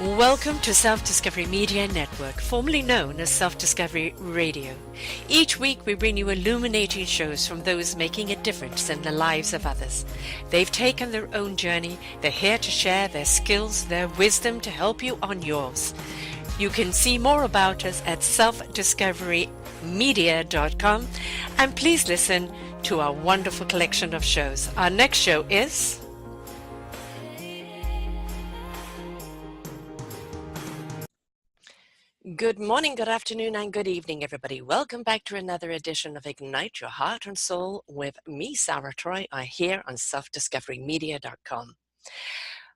Welcome to Self-Discovery Media Network, formerly known as Self-Discovery Radio. Each week we bring you illuminating shows from those making a difference in the lives of others. They've taken their own journey. They're here to share their skills, their wisdom to help you on yours. You can see more about us at selfdiscoverymedia.com, and please listen to our wonderful collection of shows. Our next show is... Good morning, good afternoon, and good evening, everybody. Welcome back to another edition of Ignite Your Heart and Soul with me, Sara Troy, here on selfdiscoverymedia.com.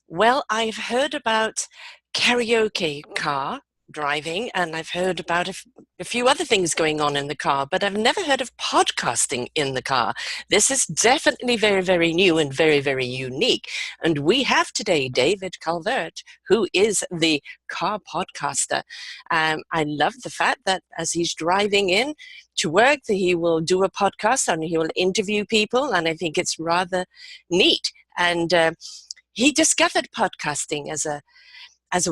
Well, I've heard about karaoke car driving, and I've heard about a few other things going on in the car, but I've never heard of podcasting in the car. This is definitely very, very new and very, very unique. And we have today David Calvert, who is the car podcaster. I love the fact that as he's driving in to work, that he will do a podcast and he will interview people, and I think it's rather neat. And he discovered podcasting as a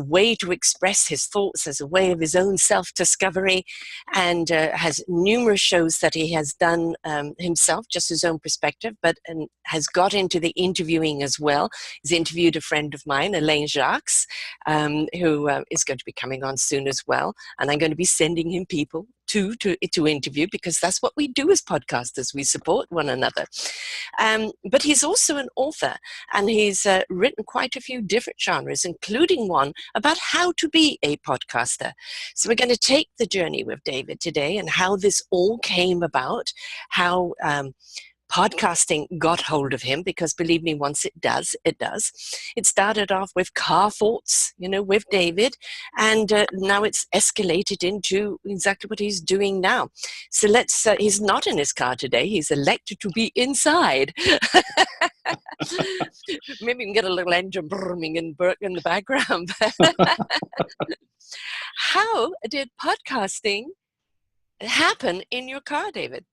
way to express his thoughts, as a way of his own self-discovery, and has numerous shows that he has done himself, just his own perspective, but has got into the interviewing as well. He's interviewed a friend of mine, Elaine Jacques, who is going to be coming on soon as well, and I'm going to be sending him people to interview, because that's what we do as podcasters. We support one another. But he's also an author, and he's written quite a few different genres, including one about how to be a podcaster. So we're going to take the journey with David today and how this all came about, how podcasting got hold of him, because believe me, once it does. It started off with car thoughts, with David, and now it's escalated into exactly what he's doing now. So he's not in his car today. He's elected to be inside. Maybe we can get a little engine brrrming in the background. How did podcasting happen in your car, David?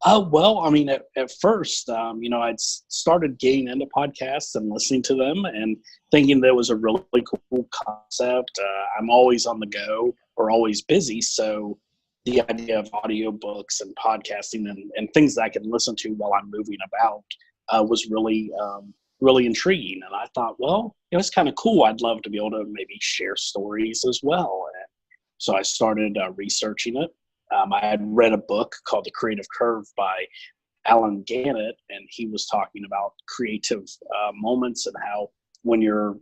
Well, I mean, at first, I'd started getting into podcasts and listening to them and thinking that was a really cool concept. I'm always on the go or always busy. So the idea of audiobooks and podcasting and things that I can listen to while I'm moving about was really, really intriguing. And I thought, well, it's kind of cool. I'd love to be able to maybe share stories as well. And so I started researching it. I had read a book called The Creative Curve by Alan Gannett, and he was talking about creative moments and how when you're,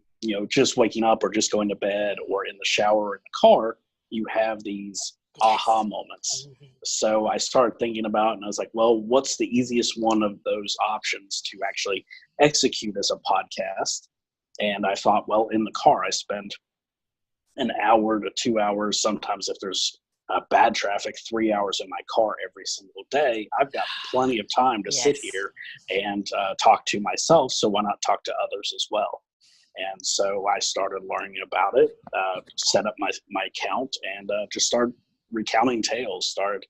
just waking up or just going to bed or in the shower or in the car, you have these aha moments. Mm-hmm. So I started thinking about it, and I was like, well, what's the easiest one of those options to actually execute as a podcast? And I thought, well, in the car, I spend an hour to 2 hours, sometimes if there's bad traffic, 3 hours in my car every single day. I've got plenty of time to sit here and talk to myself, so why not talk to others as well? And so I started learning about it, set up my account, and just started recounting tales, started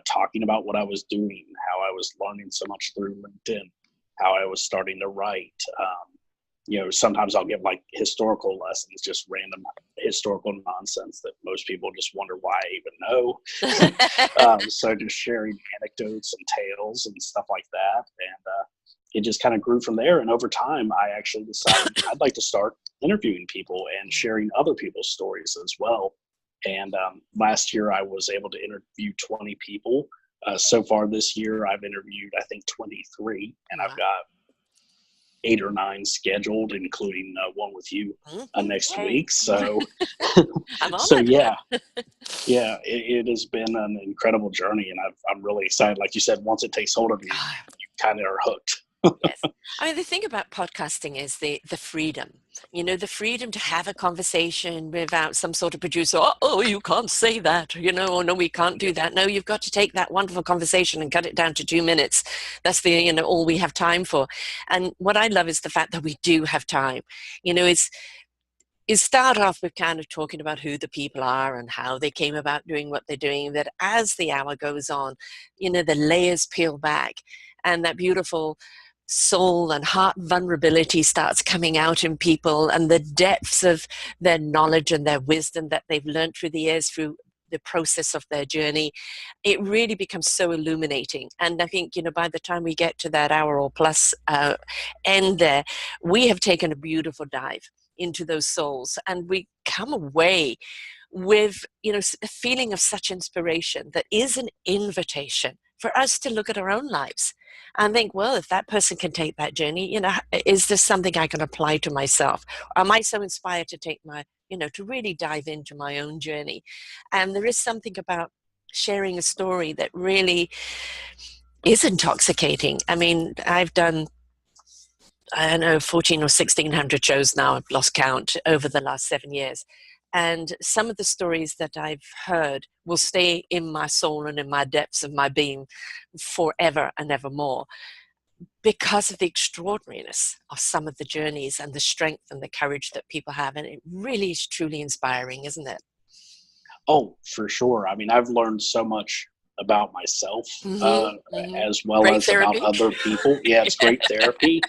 talking about what I was doing, how I was learning so much through LinkedIn, how I was starting to write. Sometimes I'll give like historical lessons, just random historical nonsense that most people just wonder why I even know. So just sharing anecdotes and tales and stuff like that. And it just kind of grew from there. And over time, I actually decided I'd like to start interviewing people and sharing other people's stories as well. And last year, I was able to interview 20 people. So far this year, I've interviewed, I think, 23. And I've got 8 or 9 scheduled, including one with you next week. So, it has been an incredible journey, and I'm really excited. Like you said, once it takes hold of you, you kind of are hooked. Yes. I mean, the thing about podcasting is the freedom, the freedom to have a conversation without some sort of producer, oh, you can't say that, or no, we can't do that. No, you've got to take that wonderful conversation and cut it down to 2 minutes. That's all we have time for. And what I love is the fact that we do have time. Is start off with kind of talking about who the people are and how they came about doing what they're doing, that as the hour goes on, the layers peel back, and that beautiful soul and heart vulnerability starts coming out in people, and the depths of their knowledge and their wisdom that they've learned through the years, through the process of their journey, it really becomes so illuminating. And I think, by the time we get to that hour or plus end there, we have taken a beautiful dive into those souls, and we come away with, a feeling of such inspiration that is an invitation for us to look at our own lives and think, well, if that person can take that journey, is this something I can apply to myself? Am I so inspired to take to really dive into my own journey? And there is something about sharing a story that really is intoxicating. I mean, I've done, I don't know, 14 or 1600 shows now, I've lost count, over the last 7 years. And some of the stories that I've heard will stay in my soul and in my depths of my being forever and evermore, because of the extraordinariness of some of the journeys and the strength and the courage that people have. And it really is truly inspiring, isn't it? Oh, for sure. I mean, I've learned so much about myself, as well Great as about therapy. other people. Yeah, it's great therapy.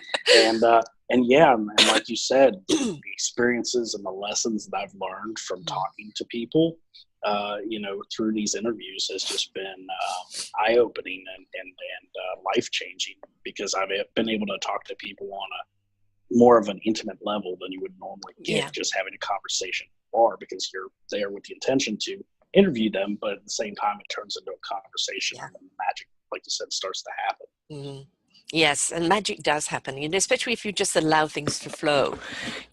And yeah, and like you said, the experiences and the lessons that I've learned from talking to people, through these interviews has just been eye-opening and life-changing, because I've been able to talk to people on a more of an intimate level than you would normally get just having a conversation or because you're there with the intention to interview them, but at the same time it turns into a conversation and the magic, like you said, starts to happen. Yes, and magic does happen, especially if you just allow things to flow.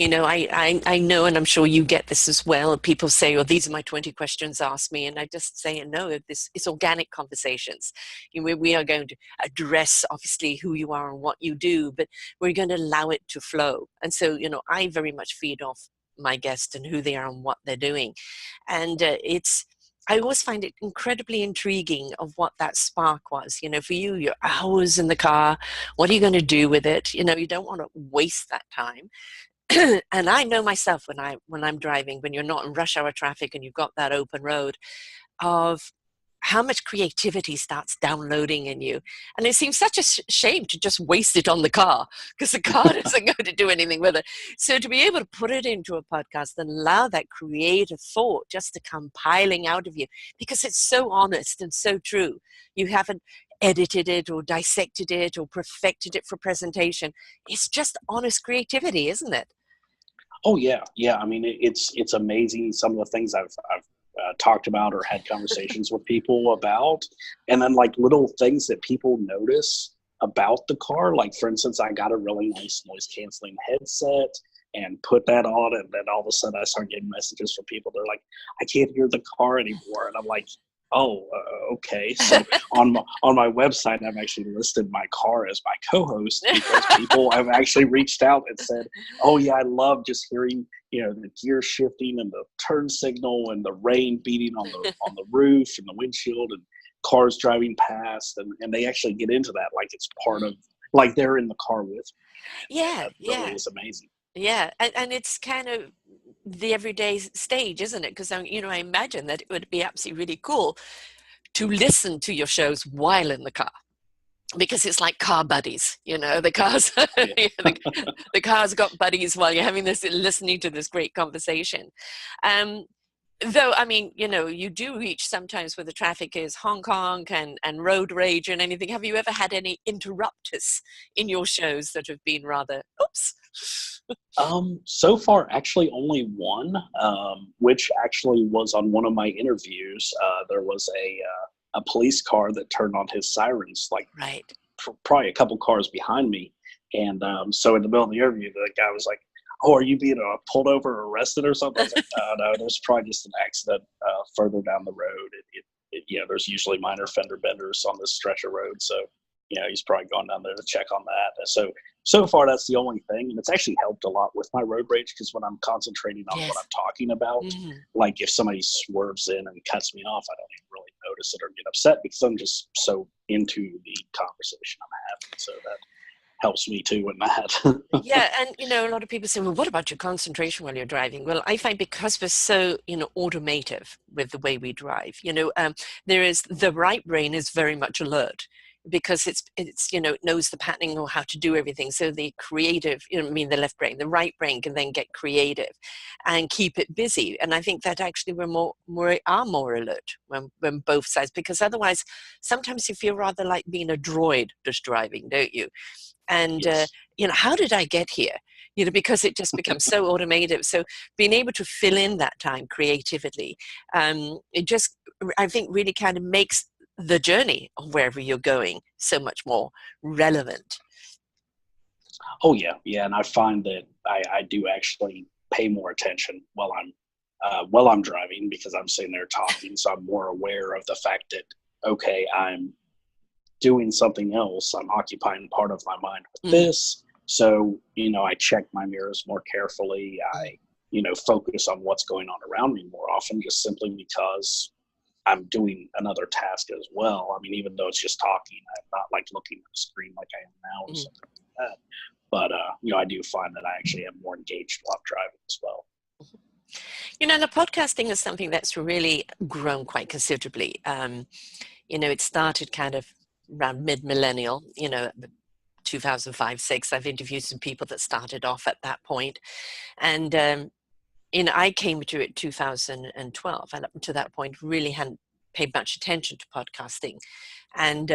I know, and I'm sure you get this as well. People say, "Oh, these are my 20 questions, ask me," and I just say, "No, it's organic conversations. We are going to address obviously who you are and what you do, but we're going to allow it to flow." And so, I very much feed off my guests and who they are and what they're doing, and I always find it incredibly intriguing of what that spark was. For you, you're hours in the car. What are you going to do with it? You don't want to waste that time. And I know myself when I'm driving, when you're not in rush hour traffic and you've got that open road, of how much creativity starts downloading in you. And it seems such a shame to just waste it on the car, because the car doesn't go to do anything with it. So to be able to put it into a podcast and allow that creative thought just to come piling out of you, because it's so honest and so true. You haven't edited it or dissected it or perfected it for presentation. It's just honest creativity, isn't it? Oh yeah. I mean, it's amazing some of the things I've talked about or had conversations with people about, and then like little things that people notice about the car. Like for instance, I got a really nice noise canceling headset and put that on, and then all of a sudden I start getting messages from people. They're like, "I can't hear the car anymore," and I'm like, "Oh, okay." So on my website, I've actually listed my car as my co-host, because people have actually reached out and said, "Oh yeah, I love just hearing the gear shifting and the turn signal and the rain beating on the roof and the windshield and cars driving past," and they actually get into that like it's part of, like they're in the car with me. And that really is amazing. Yeah, and it's kind of the everyday stage, isn't it? Because I imagine that it would be absolutely really cool to listen to your shows while in the car, because it's like car buddies. The cars, the car's got buddies while you're having this, listening to this great conversation. Though, I mean, you do reach sometimes where the traffic is honk honk and road rage and anything. Have you ever had any interrupters in your shows that have been rather, oops? So far, actually, only one, which actually was on one of my interviews. There was a police car that turned on his sirens, like probably a couple cars behind me, and so in the middle of the interview, the guy was like, "Oh, are you being pulled over or arrested or something?" I was like, "No, there's probably just an accident further down the road. There's usually minor fender benders on this stretch of road, so he's probably gone down there to check on that." And so far, that's the only thing, and it's actually helped a lot with my road rage, because when I'm concentrating on what I'm talking about, like if somebody swerves in and cuts me off, I don't even really notice it or get upset, because I'm just so into the conversation I'm having. So that helps me too in that. Yeah, and a lot of people say, "Well, what about your concentration while you're driving?" Well, I find, because we're so automative with the way we drive, there is, the right brain is very much alert. because it's it knows the patterning or how to do everything. So the creative, the left brain, the right brain can then get creative and keep it busy. And I think that actually we are more alert when both sides, because otherwise sometimes you feel rather like being a droid just driving, don't you? And Yes. how did I get here? Because it just becomes so automated. So being able to fill in that time creatively, it just, I think, really kind of makes the journey of wherever you're going so much more relevant. Oh yeah, and I find that I do actually pay more attention while I'm driving, because I'm sitting there talking, so I'm more aware of the fact that, okay, I'm doing something else. I'm occupying part of my mind with Mm. this. So, I check my mirrors more carefully. I, focus on what's going on around me more often, just simply because I'm doing another task as well. I mean, even though it's just talking, I'm not like looking at the screen like I am now or Mm. something like that. But, I do find that I actually am more engaged while I'm driving as well. The podcasting is something that's really grown quite considerably. It started kind of around mid-millennial, 2005, 6. I've interviewed some people that started off at that point. And, I came to it 2012, and up to that point really hadn't paid much attention to podcasting. And,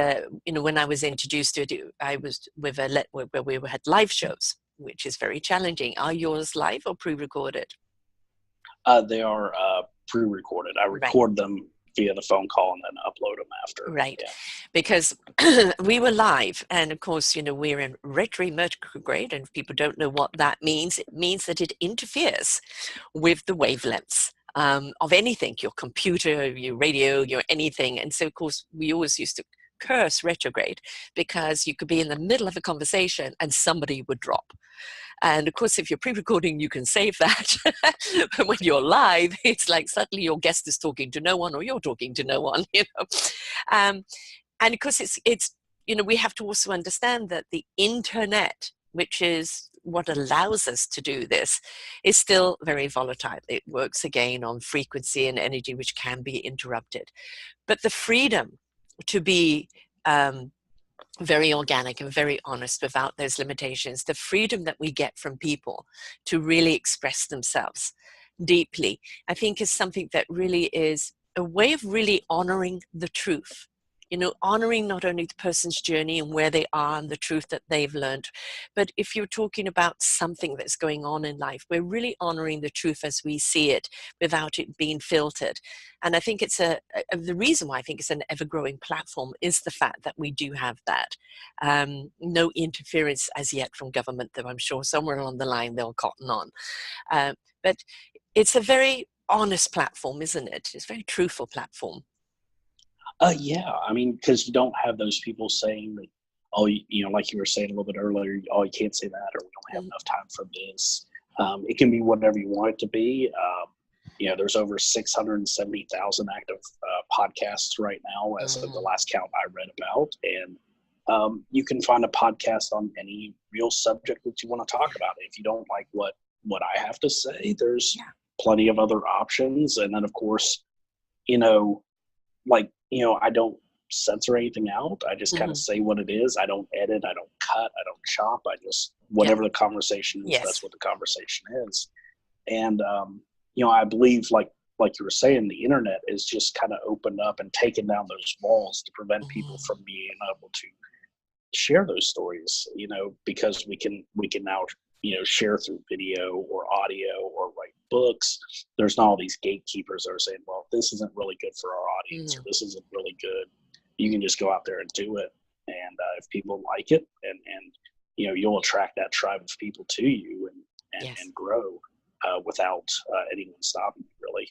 when I was introduced to it, I was with where we had live shows, which is very challenging. Are yours live or pre-recorded? They are pre-recorded. I Right. record them via the phone call and then upload them after. Right, Yeah. because we were live, and of course, we're in retrograde, and if people don't know what that means, it means that it interferes with the wavelengths of anything, your computer, your radio, your anything. And so, of course, we always used to curse retrograde, because you could be in the middle of a conversation and somebody would drop. And of course, if you're pre-recording, you can save that. But when you're live, it's like suddenly your guest is talking to no one, or you're talking to no one, Um, and of course, it's we have to also understand that the internet, which is what allows us to do this, is still very volatile. It works again on frequency and energy, which can be interrupted. But the freedom to be very organic and very honest without those limitations, the freedom that we get from people to really express themselves deeply, I think is something that really is a way of really honoring the truth. Honoring not only the person's journey and where they are and the truth that they've learned, but if you're talking about something that's going on in life, we're really honoring the truth as we see it without it being filtered. And I think it's the reason why I think it's an ever-growing platform is the fact that we do have that. No interference as yet from government, though I'm sure somewhere along the line they'll cotton on. But it's a very honest platform, isn't it? It's a very truthful platform. Yeah, I mean, because you don't have those people saying that, oh, like you were saying a little bit earlier, oh, you can't say that, or we don't have enough time for this. It can be whatever you want it to be. There's over 670,000 active podcasts right now, as of the last count I read about. And you can find a podcast on any real subject that you want to talk about. If you don't like what I have to say, there's plenty of other options. And then, of course, I don't censor anything out. I just kind of say what it is. I don't edit, I don't cut, I don't chop. I just, whatever the conversation is, that's what the conversation is. And, I believe, like you were saying, the internet is just kind of opened up and taken down those walls to prevent people from being able to share those stories, because we can now, share through video or audio or write books. There's not all these gatekeepers that are saying, well, this isn't really good for our audience, or this isn't really good. You can just go out there and do it. And if people like it, and you'll attract that tribe of people to you and grow without anyone stopping you, really.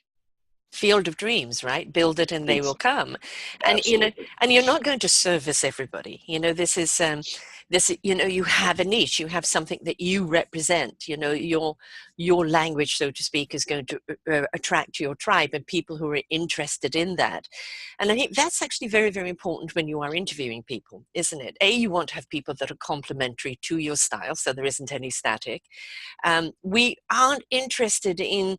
Field of dreams, right? Build it and they will come. And Absolutely. and you're not going to service everybody. This is you have a niche, you have something that you represent. Your language, so to speak, is going to attract your tribe and people who are interested in that. And I think that's actually very, very important when you are interviewing people, isn't it? You want to have people that are complementary to your style, so there isn't any static. We aren't interested in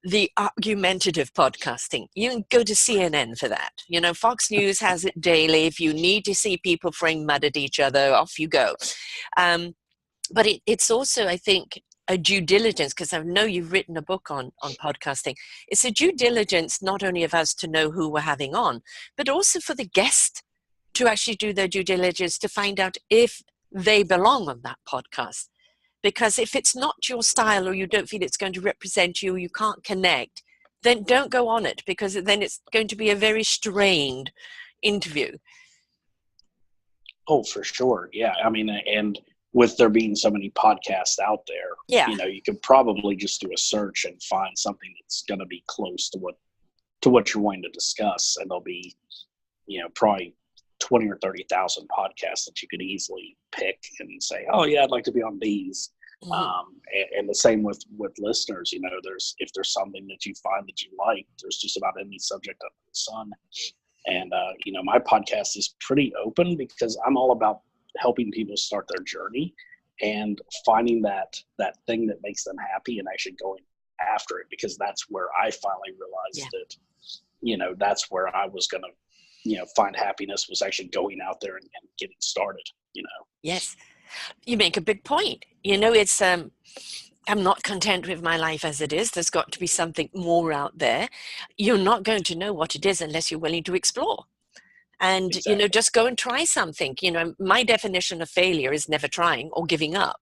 the argumentative podcasting. You can go to CNN for that. You know, Fox News has it daily. If you need to see people throwing mud at each other, off you go. But it's also, I think, a due diligence, because I know you've written a book on podcasting. It's a due diligence not only of us to know who we're having on, but also for the guest to actually do their due diligence to find out if they belong on that podcast. Because if it's not your style, or you don't feel it's going to represent you, or you can't connect, then don't go on it, because then it's going to be a very strained interview. Oh, for sure. Yeah. I mean, and with there being so many podcasts out there, Yeah. you know, you could probably just do a search and find something that's going to be close to what you're wanting to discuss. And there'll be, you know, probably 20 or 30,000 podcasts that you could easily pick and say, oh yeah, I'd like to be on these. Mm-hmm. And the same with listeners, you know, if there's something that you find that you like, there's just about any subject under the sun. And, you know, my podcast is pretty open because I'm all about helping people start their journey and finding that thing that makes them happy and actually going after it, because that's where I finally realized that, you know, that's where I was going to, you know, find happiness, was actually going out there and getting started, you know. Yes. You make a big point. You know, it's I'm not content with my life as it is. There's got to be something more out there. You're not going to know what it is unless you're willing to explore. And, Exactly. you know, just go and try something. You know, my definition of failure is never trying or giving up.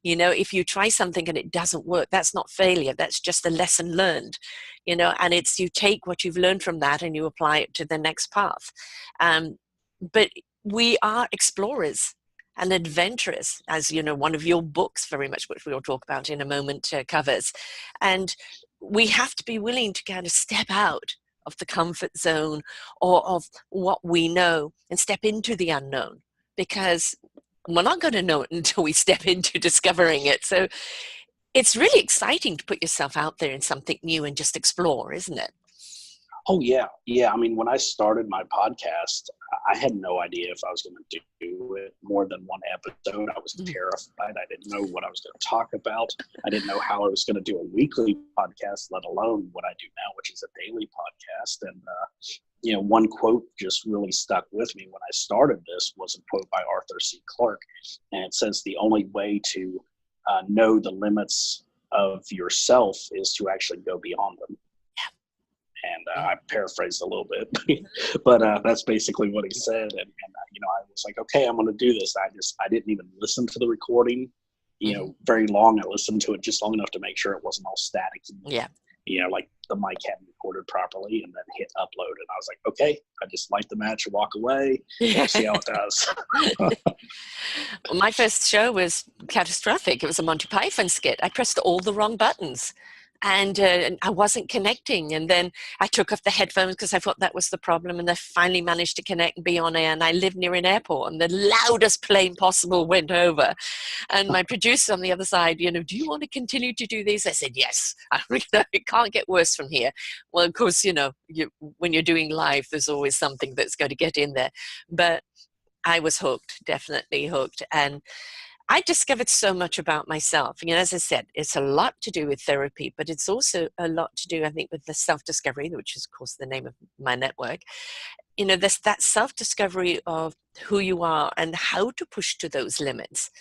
You know, if you try something and it doesn't work, that's not failure. That's just a lesson learned, you know, and it's, you take what you've learned from that and you apply it to the next path. But we are explorers and adventurous, as you know, one of your books very much, which we'll talk about in a moment, covers. And we have to be willing to kind of step out of the comfort zone or of what we know and step into the unknown, because we're not going to know it until we step into discovering it. So it's really exciting to put yourself out there in something new and just explore, isn't it? Oh yeah. Yeah. I mean, when I started my podcast, I had no idea if I was going to do it more than one episode. I was terrified. I didn't know what I was going to talk about. I didn't know how I was going to do a weekly podcast, let alone what I do now, which is a daily podcast. And, you know, one quote just really stuck with me when I started this was a quote by Arthur C. Clarke. And it says, the only way to know the limits of yourself is to actually go beyond them. And I paraphrased a little bit, but that's basically what he said. And you know, I was like, okay, I'm going to do this. I didn't even listen to the recording, you know, very long. I listened to it just long enough to make sure it wasn't all static. Yeah. You know, like the mic hadn't recorded properly, and then hit upload. And I was like, okay, I just light the match and walk away. We'll see how it does. Well, my first show was catastrophic. It was a Monty Python skit. I pressed all the wrong buttons. And I wasn't connecting. And then I took off the headphones because I thought that was the problem. And I finally managed to connect and be on air. And I live near an airport, and the loudest plane possible went over. And my producer on the other side, you know, do you want to continue to do these? I said, yes. It can't get worse from here. Well, of course, you know, when you're doing live, there's always something that's going to get in there. But I was hooked, definitely hooked. And I discovered so much about myself. You know, as I said, it's a lot to do with therapy, but it's also a lot to do, I think, with the self-discovery, which is, of course, the name of my network. You know, that self-discovery of who you are and how to push to those limits,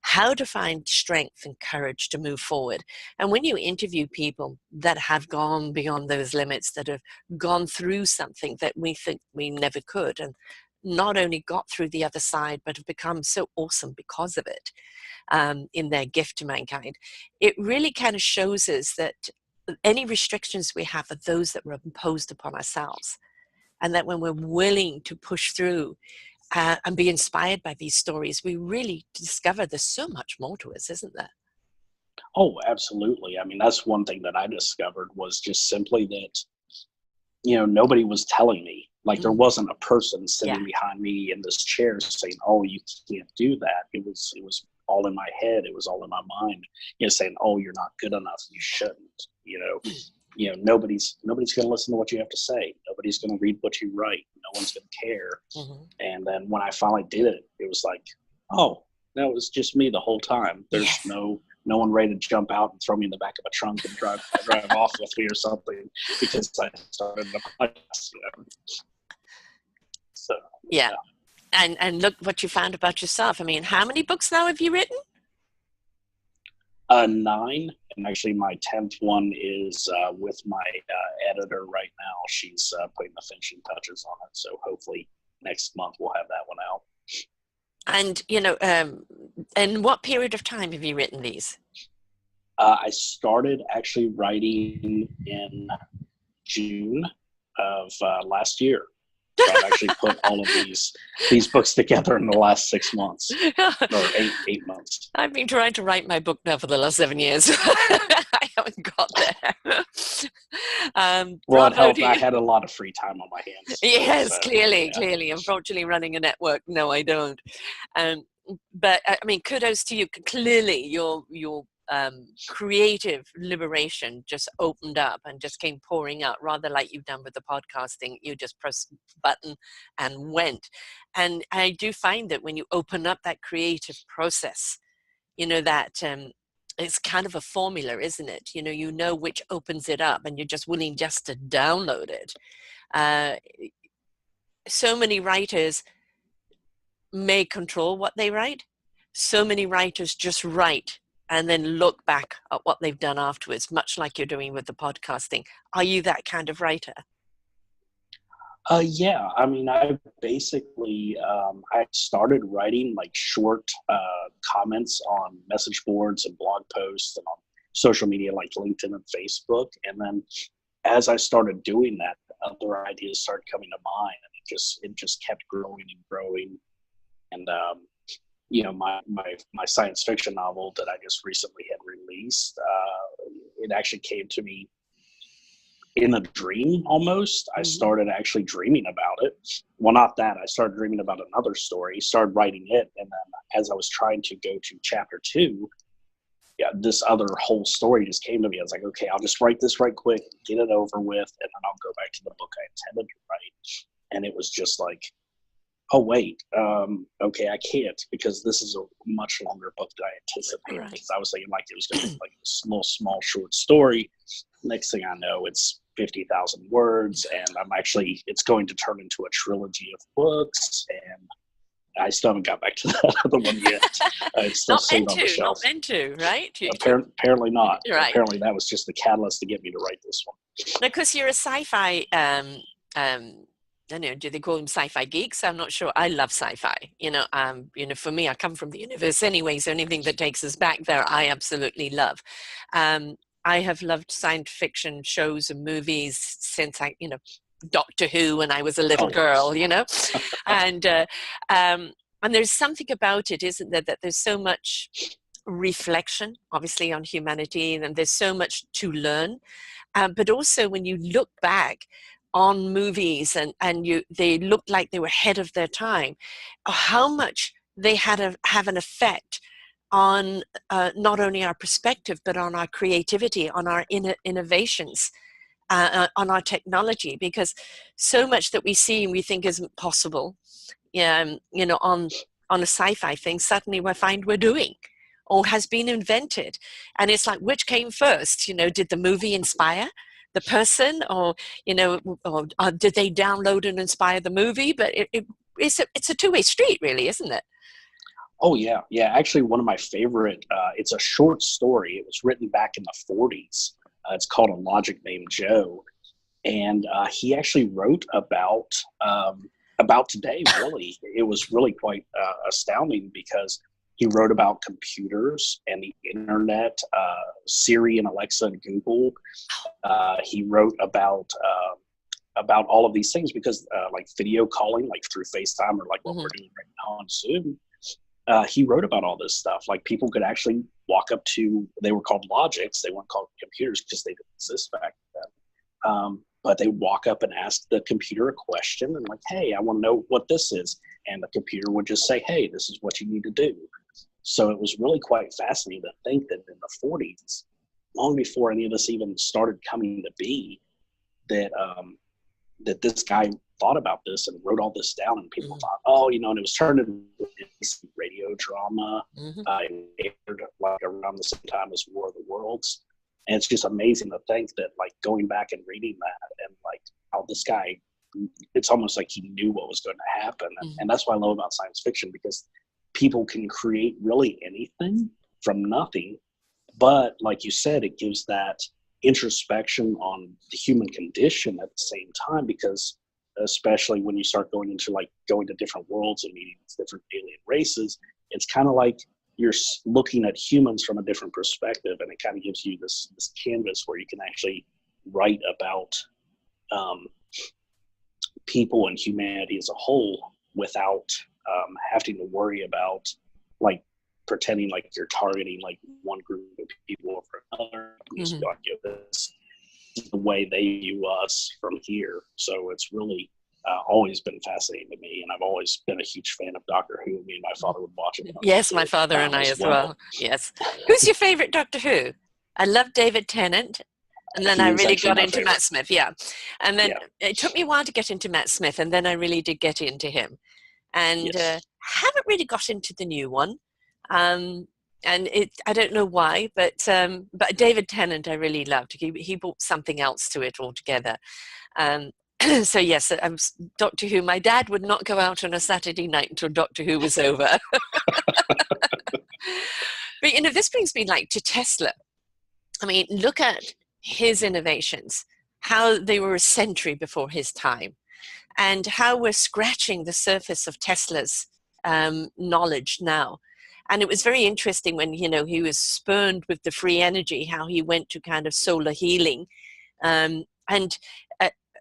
how to find strength and courage to move forward. And when you interview people that have gone beyond those limits, that have gone through something that we think we never could, and not only got through the other side, but have become so awesome because of it, in their gift to mankind, it really kind of shows us that any restrictions we have are those that were imposed upon ourselves. And that when we're willing to push through and be inspired by these stories, we really discover there's so much more to us, isn't there? Oh, absolutely. I mean, that's one thing that I discovered was just simply that, you know, nobody was telling me. Like, there wasn't a person sitting behind me in this chair saying, oh, you can't do that. It was all in my head. It was all in my mind, you know, saying, oh, you're not good enough. You shouldn't, you know, nobody's going to listen to what you have to say. Nobody's going to read what you write. No one's going to care. And then when I finally did it, it was like, oh, no, it was just me the whole time. There's no no one ready to jump out and throw me in the back of a trunk and drive off with me or something because I started a podcast. So Yeah. And look what you found about yourself. I mean, how many books now have you written? 9, and actually my 10th one is with my editor right now. She's putting the finishing touches on it, so hopefully next month we'll have that one out. And in what period of time have you written these? I started actually writing in June of last year. So I've actually put all of these books together in the last 6 months or eight months. I've been trying to write my book now for the last 7 years. I haven't got there. Well, it helped. I had a lot of free time on my hands. Yes, clearly. Unfortunately, running a network, no, I don't. But I mean, kudos to you. Clearly, your creative liberation just opened up and just came pouring out, rather like you've done with the podcasting. You just pressed button and went. And I do find that when you open up that creative process, that it's kind of a formula, isn't it? You know which opens it up, and you're just willing just to download it. So many writers may control what they write. So many writers just write and then look back at what they've done afterwards, much like you're doing with the podcasting. Are you that kind of writer? Yeah, I mean, I basically, I started writing like short comments on message boards and blog posts and on social media like LinkedIn and Facebook. And then as I started doing that, other ideas started coming to mind, and it just kept growing and growing. And, my science fiction novel that I just recently had released, it actually came to me in a dream almost. I started actually dreaming about it. Well, not that. I started dreaming about another story, started writing it. And then as I was trying to go to chapter 2, this other whole story just came to me. I was like, okay, I'll just write this right quick, get it over with, and then I'll go back to the book I intended to write. And it was just like, oh, wait, okay, I can't, because this is a much longer book than I anticipated. Right. Because I was thinking like it was going to be like this small short story. Next thing I know, it's 50,000 words, and it's going to turn into a trilogy of books, and I still haven't got back to that other one yet. It's still sitting on the shelf. Not meant to, right? Apparently not. Right. Apparently that was just the catalyst to get me to write this one. Because you're a sci-fi, I don't know, do they call them sci-fi geeks? I'm not sure. I love sci-fi. For me, I come from the universe anyway, so anything that takes us back there, I absolutely love. I have loved science fiction shows and movies since Doctor Who when I was a little girl, and there's something about it, isn't there, that there's so much reflection, obviously, on humanity, and there's so much to learn. But also when you look back on movies and they looked like they were ahead of their time, how much they have an effect on not only our perspective, but on our creativity, on our innovations, on our technology, because so much that we see and we think isn't possible, on a sci-fi thing, suddenly we find we're doing or has been invented. And it's like, which came first? Did the movie inspire the person, or did they download and inspire the movie? But it's a two-way street, really, isn't it? Oh, yeah. Actually, one of my favorite, it's a short story. It was written back in the 40s. It's called A Logic Named Joe. And he actually wrote about today, really. It was really quite astounding, because he wrote about computers and the internet, Siri and Alexa and Google. He wrote about all of these things, because like video calling, like through FaceTime, or like what we're doing right now on Zoom. He wrote about all this stuff. Like, people could actually walk up to, they were called logics. They weren't called computers because they didn't exist back then. But they walk up and ask the computer a question and like, hey, I want to know what this is. And the computer would just say, hey, this is what you need to do. So it was really quite fascinating to think that in the 40s, long before any of this even started coming to be, that this guy thought about this and wrote all this down, and people thought, and it was turned into radio drama. Mm-hmm. It aired like around the same time as War of the Worlds. And it's just amazing to think that, like, going back and reading that and like how this guy, it's almost like he knew what was going to happen. And that's what I love about science fiction, because people can create really anything from nothing. But like you said, it gives that introspection on the human condition at the same time, because especially when you start going to different worlds and meeting different alien races, it's kind of like you're looking at humans from a different perspective, and it kind of gives you this canvas where you can actually write about people and humanity as a whole without having to worry about like pretending like you're targeting like one group of people over another. Just like, this is the way they view us from here. So it's really always been fascinating to me, and I've always been a huge fan of Doctor Who. Me and my father would watch it. Yes, my father and I as well. Yes. Who's your favorite Doctor Who? I love David Tennant, and then I really got into Matt Smith. Yeah, and then it took me a while to get into Matt Smith, and then I really did get into him, and haven't really got into the new one. And I don't know why, but David Tennant I really loved. He brought something else to it altogether. So yes, Doctor Who. My dad would not go out on a Saturday night until Doctor Who was over. But this brings me like to Tesla. I mean, look at his innovations, how they were a century before his time, and how we're scratching the surface of Tesla's knowledge now. And it was very interesting when, he was spurned with the free energy, how he went to kind of solar healing.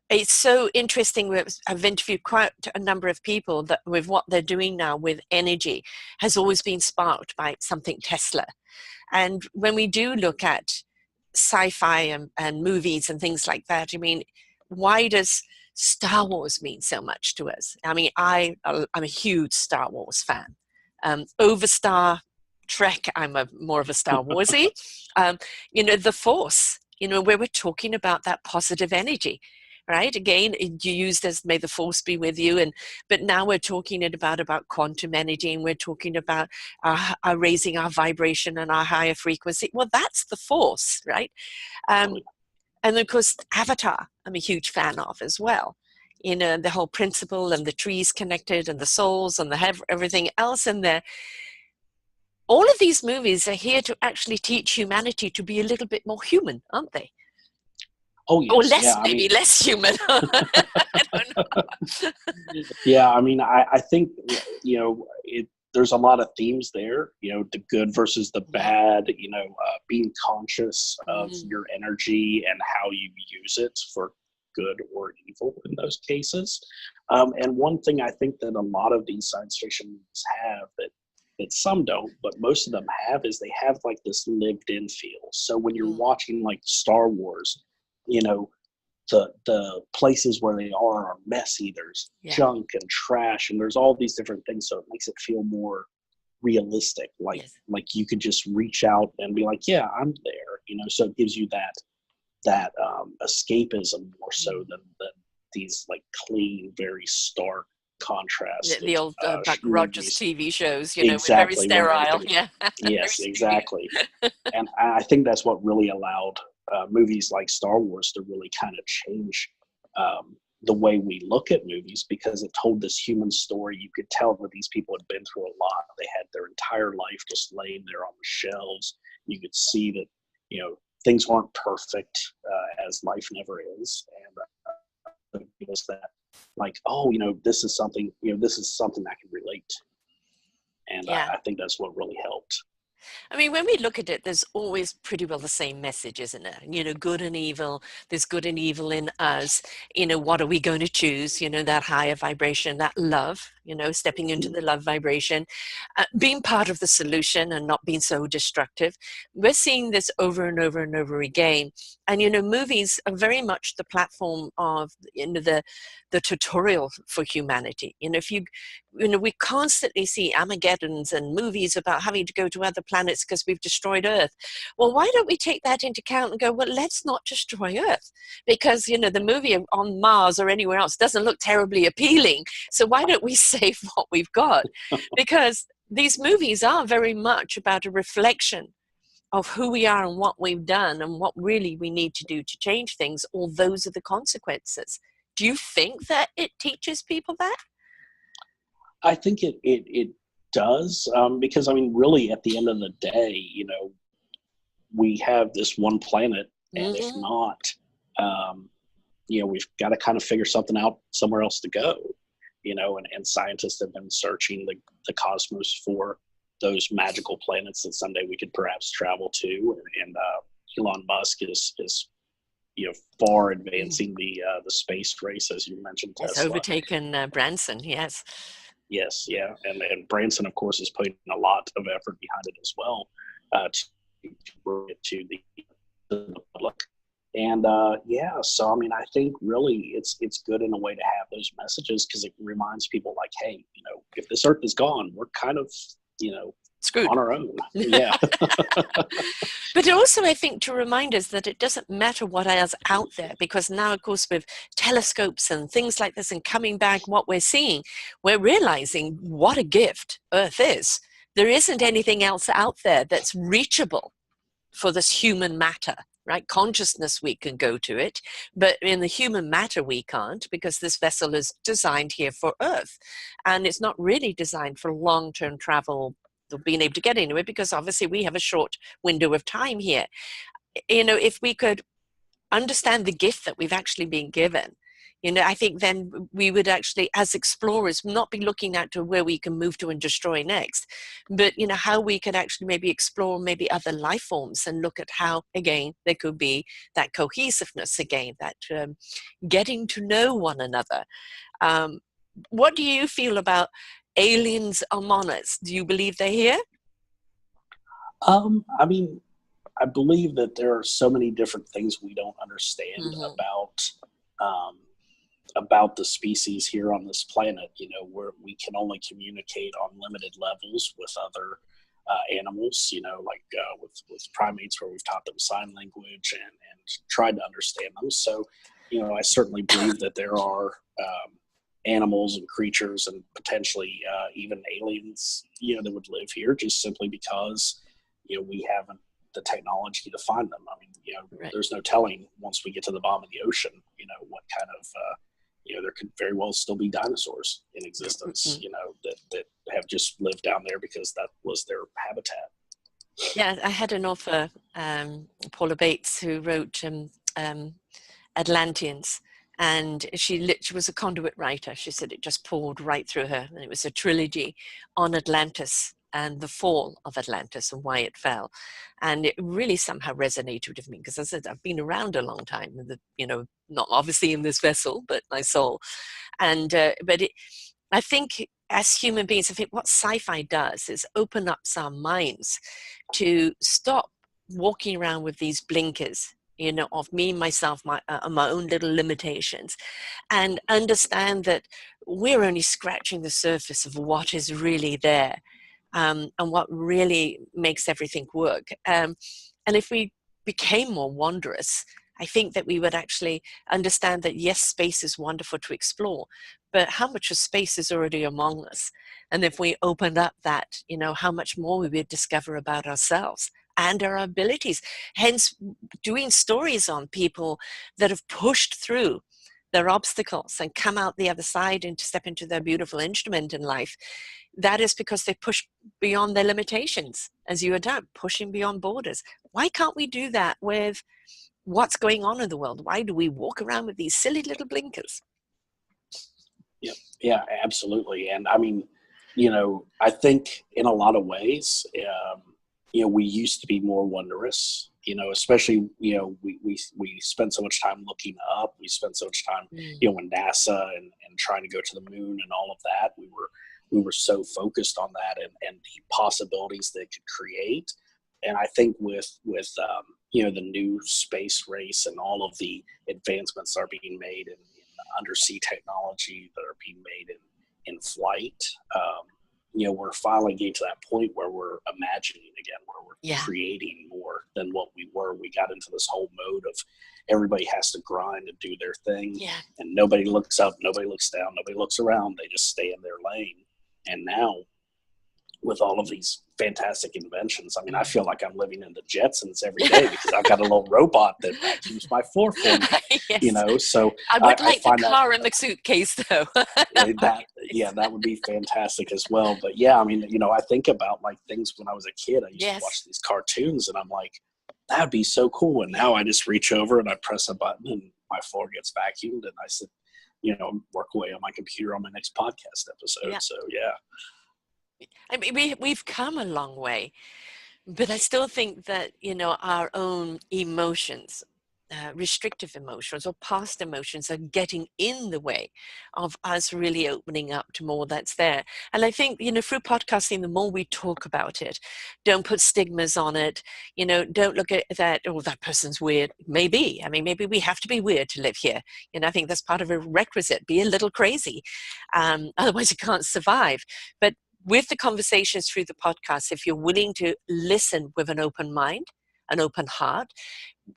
It's so interesting. I've interviewed quite a number of people that with what they're doing now with energy has always been sparked by something Tesla. And when we do look at sci-fi and movies and things like that, I mean, why does Star Wars mean so much to us? I mean, I'm a huge Star Wars fan. Over Star Trek, I'm more of a Star Warsy. The Force, where we're talking about that positive energy, right? Again, you used as "May the Force be with you," but now we're talking about quantum energy, and we're talking about our raising our vibration and our higher frequency. Well, that's the Force, right? And of course, Avatar, I'm a huge fan of as well. The whole principle and the trees connected and the souls and everything else in there. All of these movies are here to actually teach humanity to be a little bit more human, aren't they? Oh, yes. Or less, maybe less human. I don't know. Yeah, I mean, I think, there's a lot of themes there, the good versus the bad, being conscious of your energy and how you use it for good or evil in those cases. And one thing I think that a lot of these science fiction movies have that some don't, but most of them have, is they have like this lived in feel. So when you're watching like Star Wars, the places where they are messy, there's junk and trash, and there's all these different things, so it makes it feel more realistic, like you could just reach out and be like, yeah, I'm there, so it gives you that escapism more so than these like clean, very stark contrast. The old Buck Rogers TV shows, exactly, very sterile. Yeah. Yes, exactly. And I think that's what really allowed movies like Star Wars to really kind of change the way we look at movies, because it told this human story. You could tell that these people had been through a lot. They had their entire life just laying there on the shelves. You could see that, things weren't perfect, as life never is. And it was that, like, this is something I can relate to. And I think that's what really helped. I mean, when we look at it, there's always pretty well the same message, isn't it? Good and evil. There's good and evil in us. What are we going to choose? That higher vibration, that love, stepping into the love vibration, being part of the solution and not being so destructive. We're seeing this over and over and over again. And, movies are very much the platform of, the tutorial for humanity. We constantly see Armageddons and movies about having to go to other planets because we've destroyed Earth. Well, why don't we take that into account and go, well, let's not destroy Earth? Because, the movie on Mars or anywhere else doesn't look terribly appealing. So why don't we save what we've got? Because these movies are very much about a reflection of who we are and what we've done and what really we need to do to change things, or those are the consequences. Do you think that it teaches people that? I think it does, because I mean, really, at the end of the day, we have this one planet, and if Mm-hmm. not, um, we've got to kind of figure something out somewhere else to go. And scientists have been searching the cosmos for those magical planets that someday we could perhaps travel to. And Elon Musk is far advancing the space race, as you mentioned, Yes, Tesla. overtaken Branson, yes. Yes, yeah, and Branson, of course, is putting a lot of effort behind it as well, to bring it to the public. And yeah, so I mean, I think really it's good in a way to have those messages, because it reminds people like, hey, if this Earth is gone, we're kind of Screwed. on our own. Yeah. But also, I think, to remind us that it doesn't matter what else out there, because now, of course, with telescopes and things like this and coming back, what we're seeing, we're realizing what a gift Earth is. There isn't anything else out there that's reachable for this human matter, right? Consciousness, we can go to it, but in the human matter, we can't, because this vessel is designed here for Earth. And it's not really designed for long-term travel, being able to get anywhere, because obviously we have a short window of time here. If we could understand the gift that we've actually been given, I think then we would actually, as explorers, not be looking out to where we can move to and destroy next, but how we could actually maybe explore maybe other life forms and look at how, again, there could be that cohesiveness again, that getting to know one another. What do you feel about aliens among us? Do you believe they're here? I mean, I believe that there are so many different things we don't understand Mm-hmm. um, about the species here on this planet. Where we can only communicate on limited levels with other animals. Like with primates, where we've taught them sign language and tried to understand them. So, I certainly believe that there are animals and creatures and potentially even aliens, that would live here, just simply because we haven't the technology to find them. I mean, Right. there's no telling once we get to the bottom of the ocean, what kind of, there could very well still be dinosaurs in existence, that have just lived down there because that was their habitat. Yeah, I had an author, Paula Bates, who wrote Atlanteans, and she was a conduit writer. She said it just poured right through her, and it was a trilogy on Atlantis and the fall of Atlantis and why it fell. And it really somehow resonated with me, because as I said, I've been around a long time, not obviously in this vessel, but my soul. And I think as human beings, I think what sci-fi does is open up our minds to stop walking around with these blinkers, of me, myself, my own little limitations, and understand that we're only scratching the surface of what is really there, and what really makes everything work. And if we became more wondrous, I think that we would actually understand that, yes, space is wonderful to explore, but how much of space is already among us? And if we opened up that, how much more we would discover about ourselves and our abilities. Hence, doing stories on people that have pushed through their obstacles and come out the other side and to step into their beautiful instrument in life. That is because they push beyond their limitations, as you adapt, pushing beyond borders. Why can't we do that with what's going on in the world? Why do we walk around with these silly little blinkers? Yep. Yeah, absolutely. And I mean, I think in a lot of ways, we used to be more wondrous, especially, we spent so much time looking up. We spent so much time, in NASA and trying to go to the moon and all of that. We were so focused on that and the possibilities they could create. And I think with the new space race and all of the advancements that are being made in undersea technology that are being made in flight, we're finally getting to that point where we're imagining again, where we're creating more than what we were. We got into this whole mode of everybody has to grind and do their thing, and nobody looks up, nobody looks down, nobody looks around. They just stay in their lane. And now with all of these fantastic inventions. I mean, I feel like I'm living in the Jetsons every day because I've got a little robot that vacuums my floor for me, Yes. So I would I like the find that car and the suitcase, though. that would be fantastic as well. But yeah, I mean, I think about like things when I was a kid. I used to watch Yes. these cartoons, and I'm like, that'd be so cool. And now I just reach over and I press a button, and my floor gets vacuumed, and I sit, work away on my computer on my next podcast episode. Yeah. So yeah. I mean, we've come a long way, but I still think that, our own emotions, restrictive emotions or past emotions are getting in the way of us really opening up to more that's there. And I think, through podcasting, the more we talk about it, don't put stigmas on it, don't look at that, oh, that person's weird. Maybe. I mean, maybe we have to be weird to live here. I think that's part of a requisite, be a little crazy. Otherwise you can't survive. But with the conversations through the podcast, if you're willing to listen with an open mind, an open heart,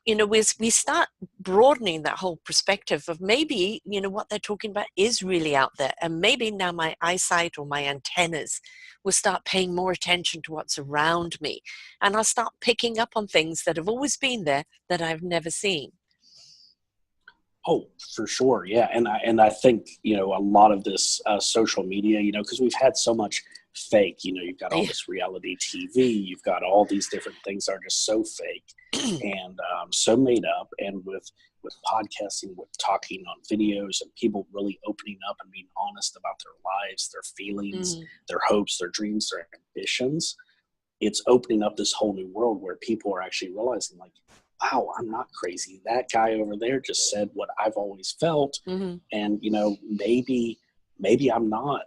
we start broadening that whole perspective of maybe, what they're talking about is really out there. And maybe now my eyesight or my antennas will start paying more attention to what's around me. And I'll start picking up on things that have always been there that I've never seen. Oh, for sure. Yeah. And I think, a lot of this social media, because we've had so much fake, you've got all this reality TV, you've got all these different things that are just so fake and so made up. And with podcasting, with talking on videos and people really opening up and being honest about their lives, their feelings, their hopes, their dreams, their ambitions, it's opening up this whole new world where people are actually realizing like, wow, I'm not crazy. That guy over there just said what I've always felt. Mm-hmm. And, maybe I'm not,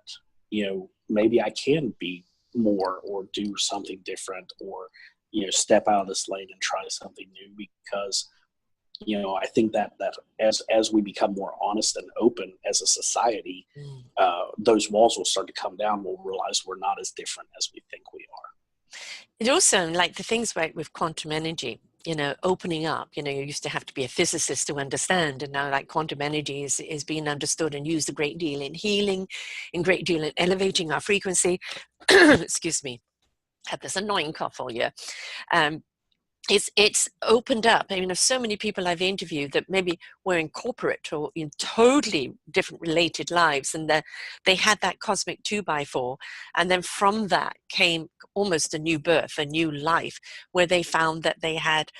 maybe I can be more or do something different or, step out of this lane and try something new because, I think that as we become more honest and open as a society, those walls will start to come down. We'll realize we're not as different as we think we are. It also, like the things with quantum energy, opening up, you used to have to be a physicist to understand. And now like quantum energy is being understood and used a great deal in healing, in great deal in elevating our frequency. Excuse me. I had this annoying cough all year. It's opened up. I mean, there's so many people I've interviewed that maybe were in corporate or in totally different related lives, and they had that cosmic 2x4, and then from that came almost a new birth, a new life, where they found that they had,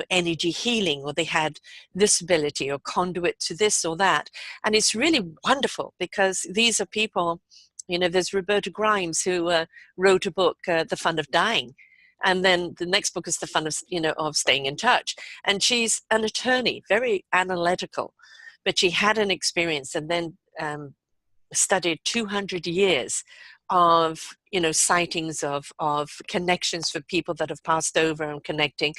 energy healing, or they had this ability or conduit to this or that, and it's really wonderful because these are people. There's Roberta Grimes who wrote a book, The Fun of Dying. And then the next book is The Fun of Staying in Touch. And she's an attorney, very analytical, but she had an experience and then studied 200 years of, sightings of connections for people that have passed over and connecting.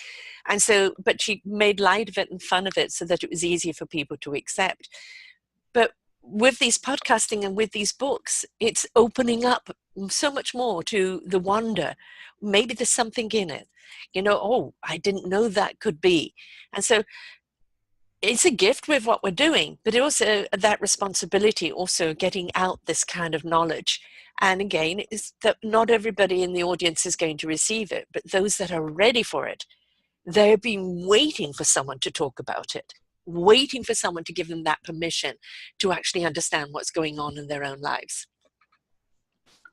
And so, but she made light of it and fun of it so that it was easier for people to accept. But with these podcasting and with these books, it's opening up so much more to the wonder. Maybe there's something in it, oh, I didn't know that could be. And so it's a gift with what we're doing, but also that responsibility, also getting out this kind of knowledge. And again, is that not everybody in the audience is going to receive it, but those that are ready for it, they've been waiting for someone to talk about it, waiting for someone to give them that permission to actually understand what's going on in their own lives.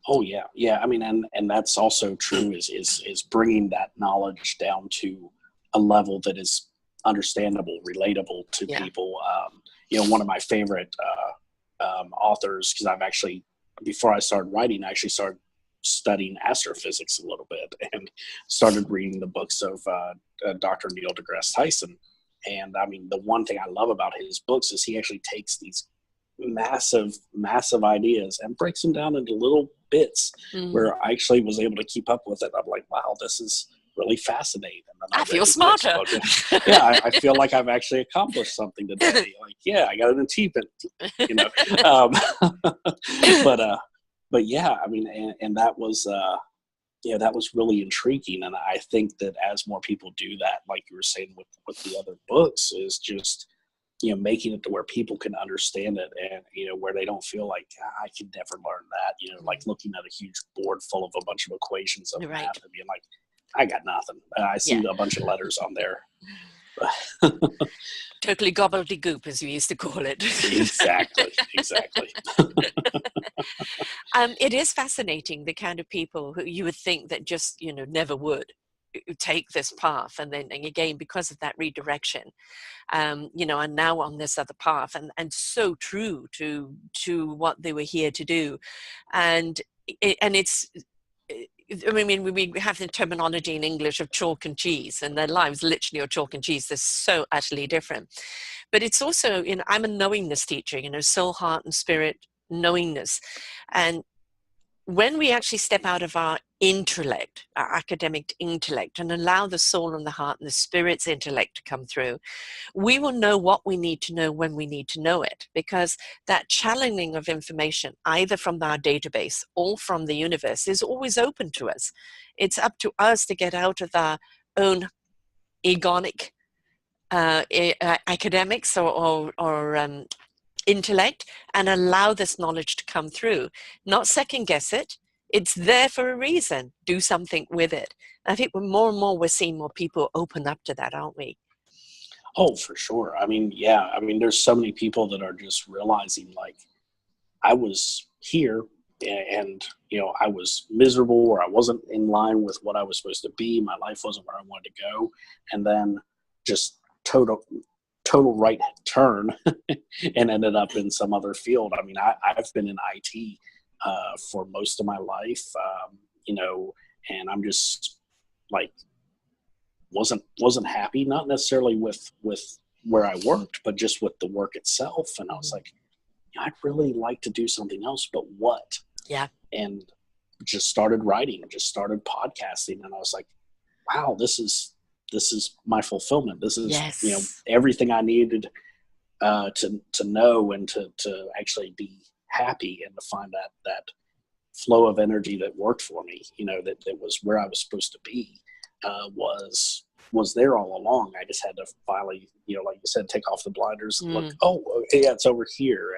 Oh yeah. I mean, and that's also true is bringing that knowledge down to a level that is understandable, relatable to people. One of my favorite authors, because I've actually, before I started writing, I actually started studying astrophysics a little bit and started reading the books of Dr. Neil deGrasse Tyson. And I mean, the one thing I love about his books is he actually takes these massive ideas and breaks them down into little bits where I actually was able to keep up with it. I'm like, wow, this is really fascinating. And then I feel smarter. I feel like I've actually accomplished something today. Like, yeah, I got an achievement, but yeah, I mean, and that was, that was really intriguing. And I think that as more people do that, like you were saying with the other books, is just making it to where people can understand it, and where they don't feel like, I could never learn that, like looking at a huge board full of a bunch of equations of Right. math and being like, I got nothing. I Yeah. see a bunch of letters on there. Totally gobbledygook, as we used to call it. Exactly. It is fascinating, the kind of people who you would think that just, never would take this path, and then and again, because of that redirection, and now on this other path, and so true to what they were here to do. And it's, I mean, we have the terminology in English of chalk and cheese, and their lives literally are chalk and cheese. They're so utterly different. But it's also, I'm a knowingness teacher, soul, heart, and spirit knowingness. And when we actually step out of our intellect, our academic intellect, and allow the soul and the heart and the spirit's intellect to come through, we will know what we need to know when we need to know it, because that channeling of information, either from our database or from the universe, is always open to us. It's up to us to get out of our own egonic academics or intellect, and allow this knowledge to come through. Not second guess it. It's there for a reason. Do something with it. I think more and more we're seeing more people open up to that, aren't we? Oh, for sure. I mean, yeah. I mean, there's so many people that are just realizing, like, I was here and I was miserable, or I wasn't in line with what I was supposed to be. My life wasn't where I wanted to go. And then just total right turn and ended up in some other field. I mean, I've been in IT for most of my life, and I'm just like, wasn't happy, not necessarily with where I worked, but just with the work itself. And I was like, I'd really like to do something else, but what? Yeah. And just started writing, just started podcasting, and I was like, wow, this is my fulfillment. This is, Yes. everything I needed to know, and to actually be happy, and to find that flow of energy that worked for me, that was where I was supposed to be, was there all along. I just had to finally, like you said, take off the blinders and look, oh, okay, yeah, it's over here,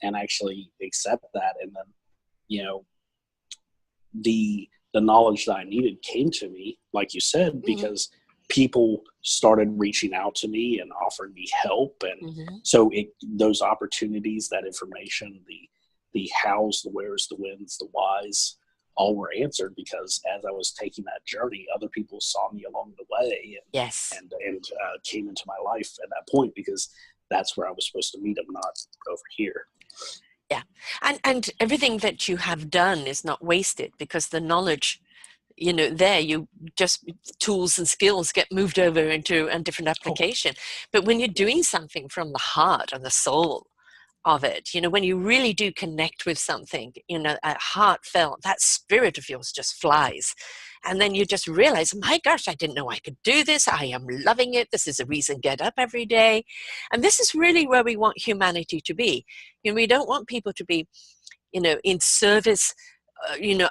and actually accept that. And then, the knowledge that I needed came to me, like you said, because people started reaching out to me and offering me help. And so those opportunities, that information, the hows, the wheres, the whens, the whys, all were answered, because as I was taking that journey, other people saw me along the way, and came into my life at that point, because that's where I was supposed to meet them, not over here. Yeah. And everything that you have done is not wasted, because the knowledge, there you just, tools and skills get moved over into a different application. But when you're doing something from the heart and the soul of it, when you really do connect with something, heartfelt, that spirit of yours just flies. And then you just realize, my gosh, I didn't know I could do this. I am loving it. This is a reason to get up every day. And this is really where we want humanity to be. We don't want people to be, in service,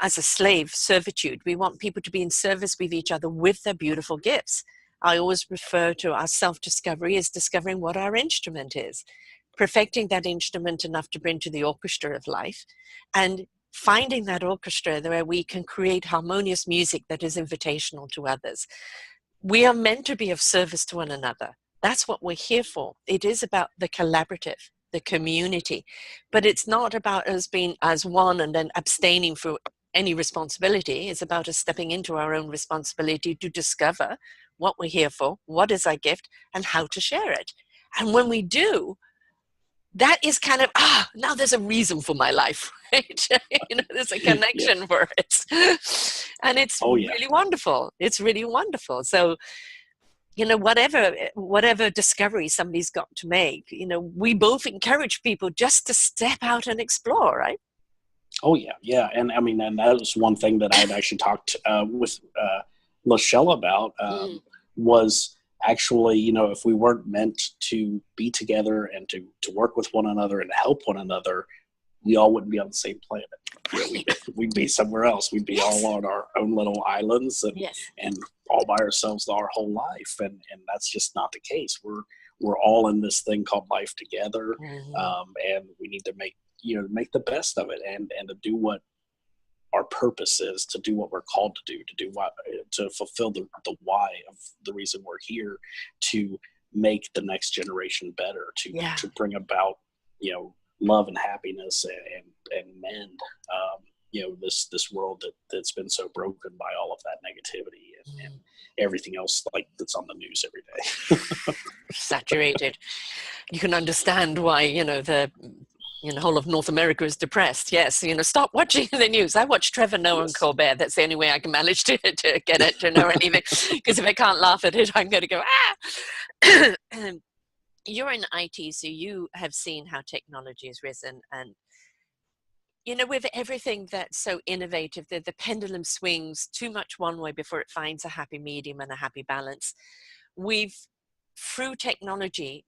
as a slave servitude. We want people to be in service with each other with their beautiful gifts. I always refer to our self-discovery as discovering what our instrument is, perfecting that instrument enough to bring to the orchestra of life, and finding that orchestra where we can create harmonious music that is invitational to others. We are meant to be of service to one another. That's what we're here for. It is about the collaborative, the community, but it's not about us being as one and then abstaining from any responsibility. It's about us stepping into our own responsibility to discover what we're here for, what is our gift, and how to share it. And when we do, that is kind of, now there's a reason for my life, right? There's a connection for it. And it's really wonderful. It's really wonderful. So, whatever discovery somebody's got to make, we both encourage people just to step out and explore, right? Oh, yeah, yeah. And I mean, and that was one thing that I'd actually talked with Lachelle about, was actually, if we weren't meant to be together and to work with one another and to help one another, we all wouldn't be on the same planet. We'd be somewhere else. We'd be all on our own little islands and all by ourselves our whole life. And that's just not the case. we're all in this thing called life together, Mhm. and we need to make the best of it, and to do what our purpose is, to do what we're called to do what, to fulfill the why of the reason we're here, to make the next generation better, Yeah. to bring about, love and happiness, and mend, this world that's been so broken by all of that negativity and Mm. everything else like that's on the news every day. Saturated. You can understand why, the whole of North America is depressed. Yes, stop watching the news. I watch Trevor Noah and Yes. Colbert. That's the only way I can manage to get it to know anything. Because if I can't laugh at it, I'm going to go, ah! You're in IT, so you have seen how technology has risen. And, with everything that's so innovative, the pendulum swings too much one way before it finds a happy medium and a happy balance. We've, through technology,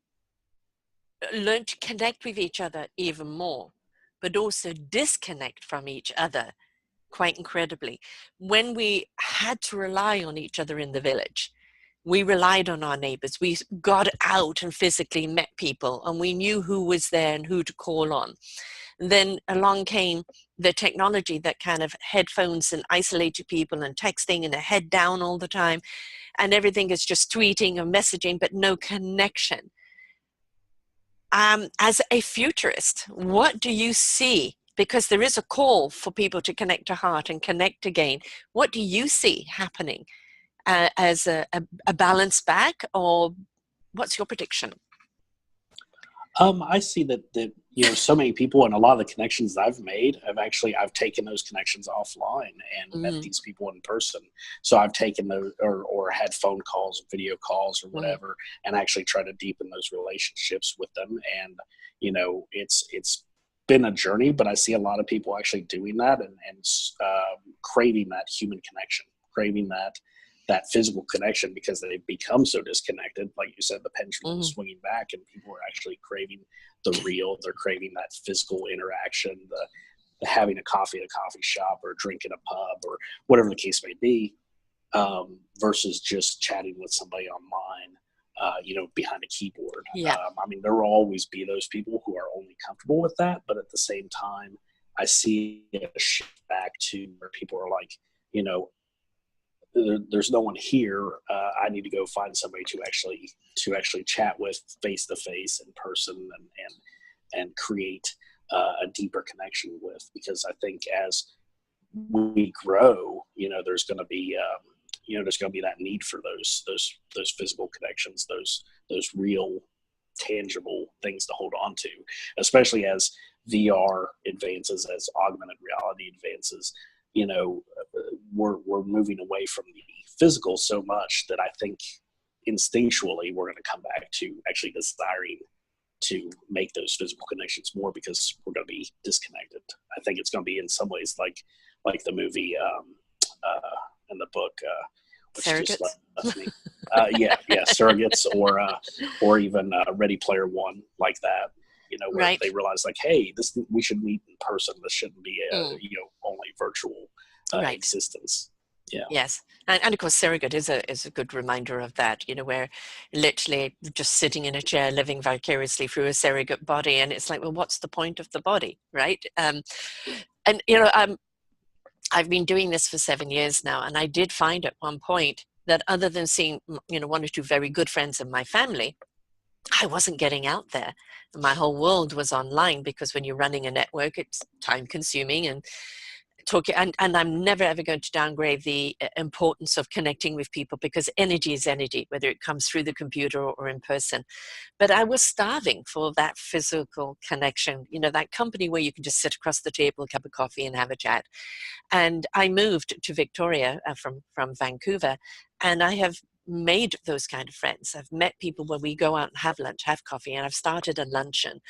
learn to connect with each other even more, but also disconnect from each other quite incredibly. When we had to rely on each other in the village, we relied on our neighbors. We got out and physically met people, and we knew who was there and who to call on. And then along came the technology that kind of headphones and isolated people and texting and a head down all the time, and everything is just tweeting or messaging, but no connection. As a futurist, what do you see? Because there is a call for people to connect to heart and connect again. What do you see happening as a balance back, or what's your prediction? I see that so many people, and a lot of the connections I've made, I've taken those connections offline and met Mm, these people in person. So I've taken those, or had phone calls, video calls, or mm, whatever, and actually try to deepen those relationships with them. And it's been a journey, but I see a lot of people actually doing that, and craving that human connection, craving that physical connection, because they've become so disconnected. Like you said, the pendulum is mm. swinging back, and people are actually craving the real. They're craving that physical interaction, the having a coffee at a coffee shop or a drink in a pub or whatever the case may be, versus just chatting with somebody online, behind a keyboard. Yeah. There will always be those people who are only comfortable with that, but at the same time, I see a shift back to where people are like, there's no one here. I need to go find somebody to actually chat with face to face in person, and create a deeper connection with. Because I think as we grow, there's going to be that need for those physical connections, those real tangible things to hold on to, especially as VR advances, as augmented reality advances. We're moving away from the physical so much that I think instinctually we're going to come back to actually desiring to make those physical connections more, because we're going to be disconnected. I think it's going to be in some ways like the movie, and the book, which just Surrogates. left me. Yeah, Surrogates, or even Ready Player One, like that. Where Right. they realize, like, hey, we should meet in person. This shouldn't be Mm, only virtual right. existence. Yeah. Yes. And of course, surrogate is a good reminder of that, where literally just sitting in a chair, living vicariously through a surrogate body. And it's like, well, what's the point of the body, right? And, I've been doing this for 7 years now, and I did find at one point that other than seeing, one or two very good friends of my family, I wasn't getting out there. My whole world was online, because when you're running a network, it's time consuming and talking, and I'm never ever going to downgrade the importance of connecting with people, because energy is energy, whether it comes through the computer or in person. But I was starving for that physical connection, that company where you can just sit across the table, a cup of coffee and have a chat. And I moved to Victoria, from Vancouver, and I have made those kind of friends. I've met people where we go out and have lunch, have coffee, and I've started a luncheon,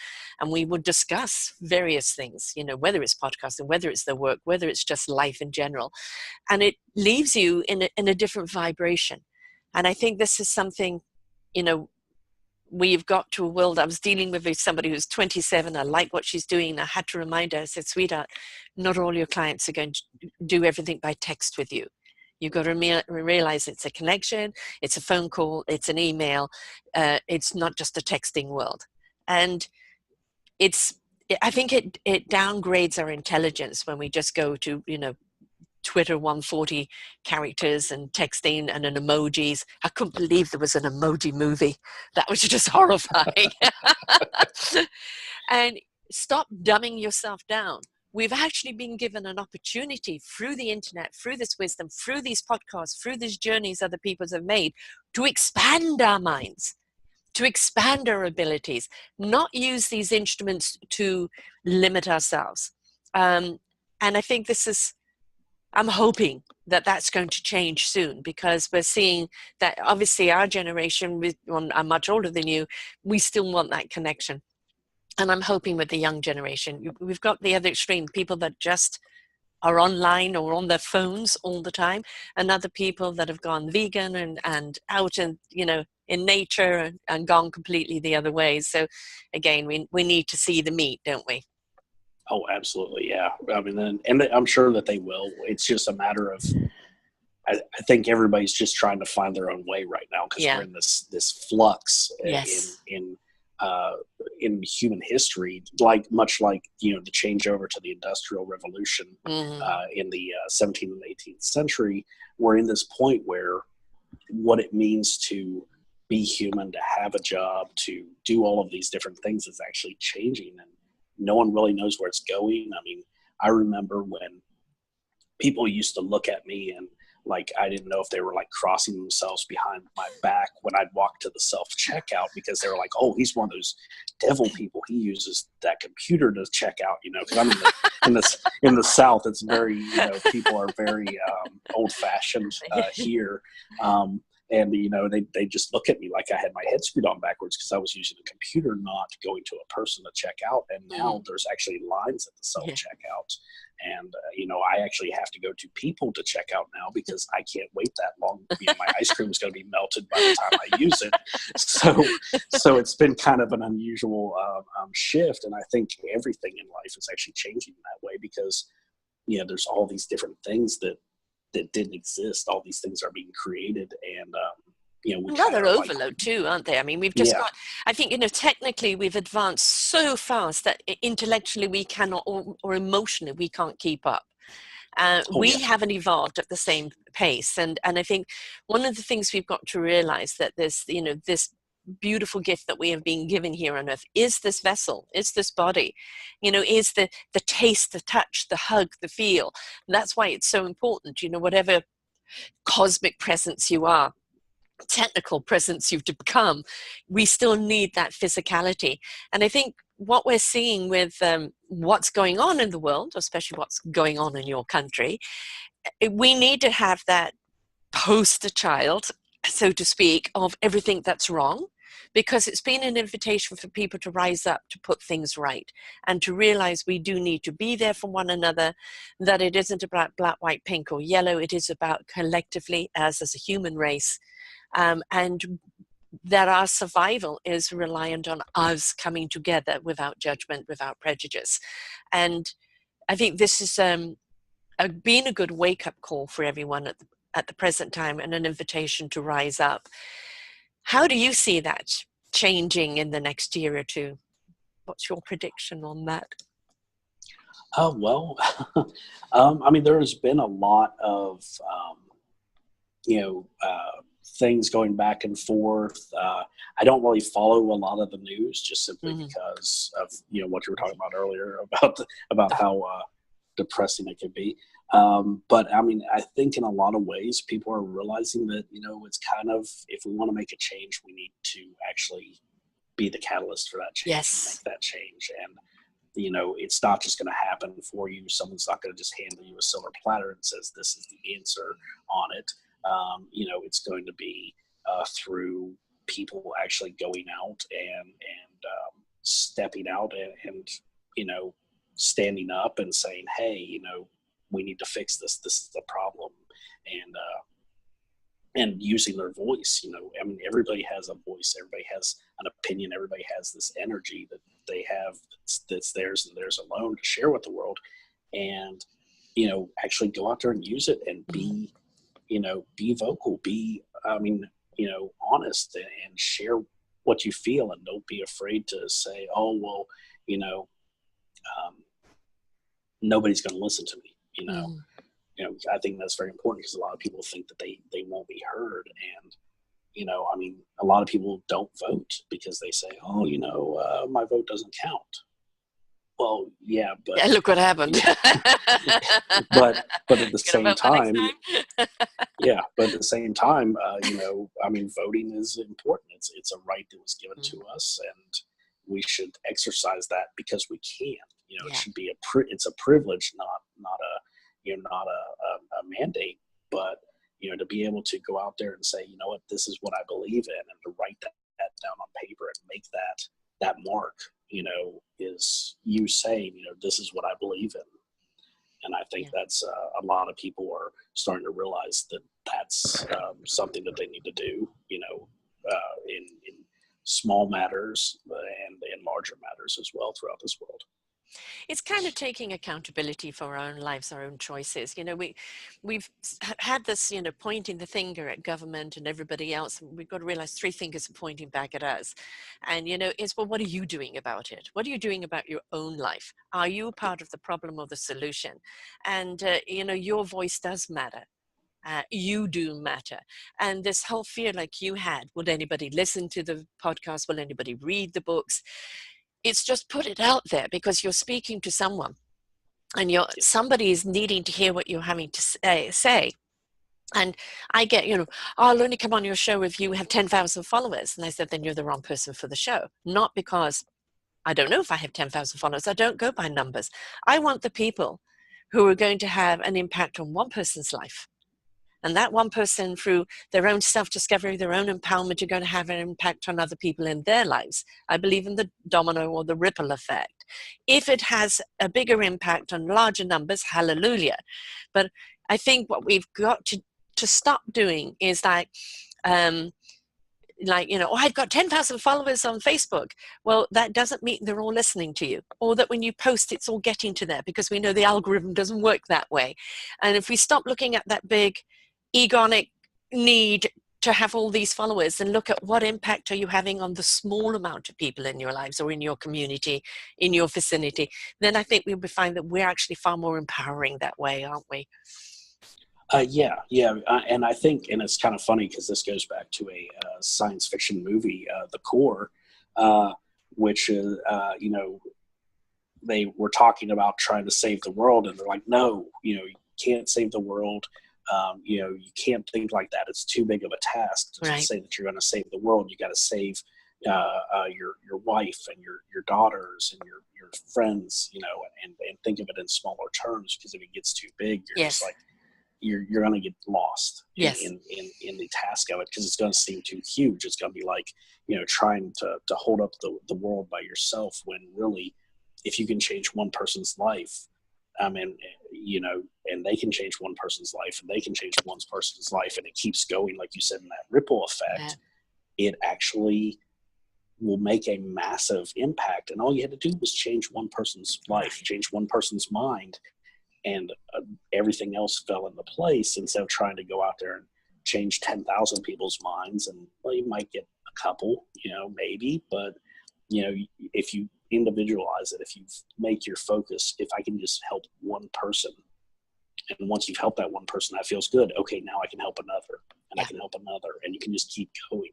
and we would discuss various things, whether it's podcasting, whether it's the work, whether it's just life in general. And it leaves you in a different vibration. And I think this is something, you know, we've got to a world. I was dealing with somebody who's 27. I like what she's doing. I had to remind her, I said, sweetheart, not all your clients are going to do everything by text with you. You've got to realize it's a connection, it's a phone call, it's an email. It's not just a texting world. And I think it downgrades our intelligence when we just go to, Twitter 140 characters and texting and an emojis. I couldn't believe there was an emoji movie. That was just horrifying. And stop dumbing yourself down. We've actually been given an opportunity through the internet, through this wisdom, through these podcasts, through these journeys other people have made, to expand our minds, to expand our abilities, not use these instruments to limit ourselves. And I think I'm hoping that that's going to change soon, because we're seeing that obviously our generation, I'm much older than you, we still want that connection. And I'm hoping with the young generation, we've got the other extreme, people that just are online or on their phones all the time, and other people that have gone vegan and out and, in nature and gone completely the other way. So again, we need to see the meat, don't we? Oh, absolutely. Yeah. I mean, and I'm sure that they will. It's just a matter of, I think everybody's just trying to find their own way right now, because we're in this flux Yes. in human history, much like the changeover to the Industrial Revolution in the 17th and 18th century. We're in this point where what it means to be human, to have a job, to do all of these different things is actually changing, and no one really knows where it's going. I mean, I remember when people used to look at me and I didn't know if they were crossing themselves behind my back when I'd walk to the self checkout, because they were like, "Oh, he's one of those devil people. He uses that computer to check out." Because I'm in the South, it's very people are very old fashioned here. And they just look at me like I had my head screwed on backwards, because I was using a computer, not going to a person to check out. And now there's actually lines at the self checkout, and I actually have to go to people to check out now, because I can't wait that long. My ice cream is going to be melted by the time I use it. So it's been kind of an unusual shift, and I think everything in life is actually changing that way, because there's all these different things that didn't exist. All these things are being created, and Another overload too, aren't they? I mean, we've just got, I think, technically we've advanced so fast that intellectually we cannot, or emotionally we can't keep up. We haven't evolved at the same pace. And I think one of the things we've got to realize, that this beautiful gift that we have been given here on earth is this vessel, is this body, is the taste, the touch, the hug, the feel. And that's why it's so important, whatever cosmic presence you are, technical presence you've become, we still need that physicality. And I think what we're seeing with what's going on in the world, especially what's going on in your country, we need to have that poster child, so to speak, of everything that's wrong, because it's been an invitation for people to rise up, to put things right, and to realize we do need to be there for one another, that it isn't about black, white, pink, or yellow. It is about collectively, as a human race, and that our survival is reliant on us coming together without judgment, without prejudice. And I think this is been a good wake-up call for everyone at the present time, and an invitation to rise up. How do you see that changing in the next year or two? What's your prediction on that? Well, I mean, there has been a lot of, things going back and forth. I don't really follow a lot of the news, just simply because of, what you were talking about earlier about how depressing it can be. But I mean, I think in a lot of ways, people are realizing that, it's kind of, if we want to make a change, we need to actually be the catalyst for that change. Yes. Make that change. And, it's not just going to happen for you. Someone's not going to just hand you a silver platter and says, this is the answer on it. It's going to be through people actually going out and stepping out and standing up and saying, hey, we need to fix this. This is the problem. And using their voice, I mean, everybody has a voice. Everybody has an opinion. Everybody has this energy that they have that's theirs and theirs alone to share with the world. And, actually go out there and use it and be, be vocal, honest, and share what you feel, and don't be afraid to say, oh, well, you know, um, nobody's going to listen to me. Mm. I think that's very important, because a lot of people think that they won't be heard. And, a lot of people don't vote because they say, oh, my vote doesn't count. Well, yeah, but Yeah, look what happened. but at the Gonna same vote the next time, time? yeah, but at the same time, voting is important. It's a right that was given Mm. to us, and we should exercise that because we can. It Yeah. should be it's a privilege, not a not a mandate. But to be able to go out there and say, you know what, this is what I believe in, and to write that down on paper and make that mark, is you saying, this is what I believe in. And I think Yeah. that's a lot of people are starting to realize that that's something that they need to do, in small matters and in larger matters as well throughout this world. It's kind of taking accountability for our own lives, our own choices. We've had this, pointing the finger at government and everybody else. And we've got to realize three fingers are pointing back at us. And, it's, well, what are you doing about it? What are you doing about your own life? Are you part of the problem or the solution? And, your voice does matter. You do matter. And this whole fear, like you had, would anybody listen to the podcast? Will anybody read the books? It's just put it out there because you're speaking to someone, and somebody is needing to hear what you're having to say. And I get, oh, I'll only come on your show if you have 10,000 followers. And I said, then you're the wrong person for the show. Not because I don't know if I have 10,000 followers. I don't go by numbers. I want the people who are going to have an impact on one person's life. And that one person, through their own self-discovery, their own empowerment, are going to have an impact on other people in their lives. I believe in the domino or the ripple effect. If it has a bigger impact on larger numbers, hallelujah. But I think what we've got to stop doing is oh, I've got 10,000 followers on Facebook. Well, that doesn't mean they're all listening to you, or that when you post, it's all getting to there, because we know the algorithm doesn't work that way. And if we stop looking at that big egonic need to have all these followers and look at what impact are you having on the small amount of people in your lives or in your community, in your vicinity, then I think we'll find that we're actually far more empowering that way, aren't we? Yeah. And I think, and it's kind of funny because this goes back to a science fiction movie, The Core, which is, they were talking about trying to save the world, and they're like, no, you can't save the world. You can't think like that. It's too big of a task to say that you're going to save the world. You got to save your wife and your daughters and your friends, and think of it in smaller terms, because if it gets too big, you're just like, you're going to get lost in the task of it, because it's going to seem too huge. It's going to be like, trying to hold up the world by yourself, when really, if you can change one person's life, and they can change one person's life, and they can change one person's life, and it keeps going, like you said, in that ripple effect, it actually will make a massive impact. And all you had to do was change one person's life, change one person's mind, and everything else fell into place, instead of trying to go out there and change 10,000 people's minds. And, well, you might get a couple, maybe, but, if you individualize it, if you make your focus, if I can just help one person, and once you've helped that one person, that feels good. Okay, now I can help another, and I can help another, and you can just keep going.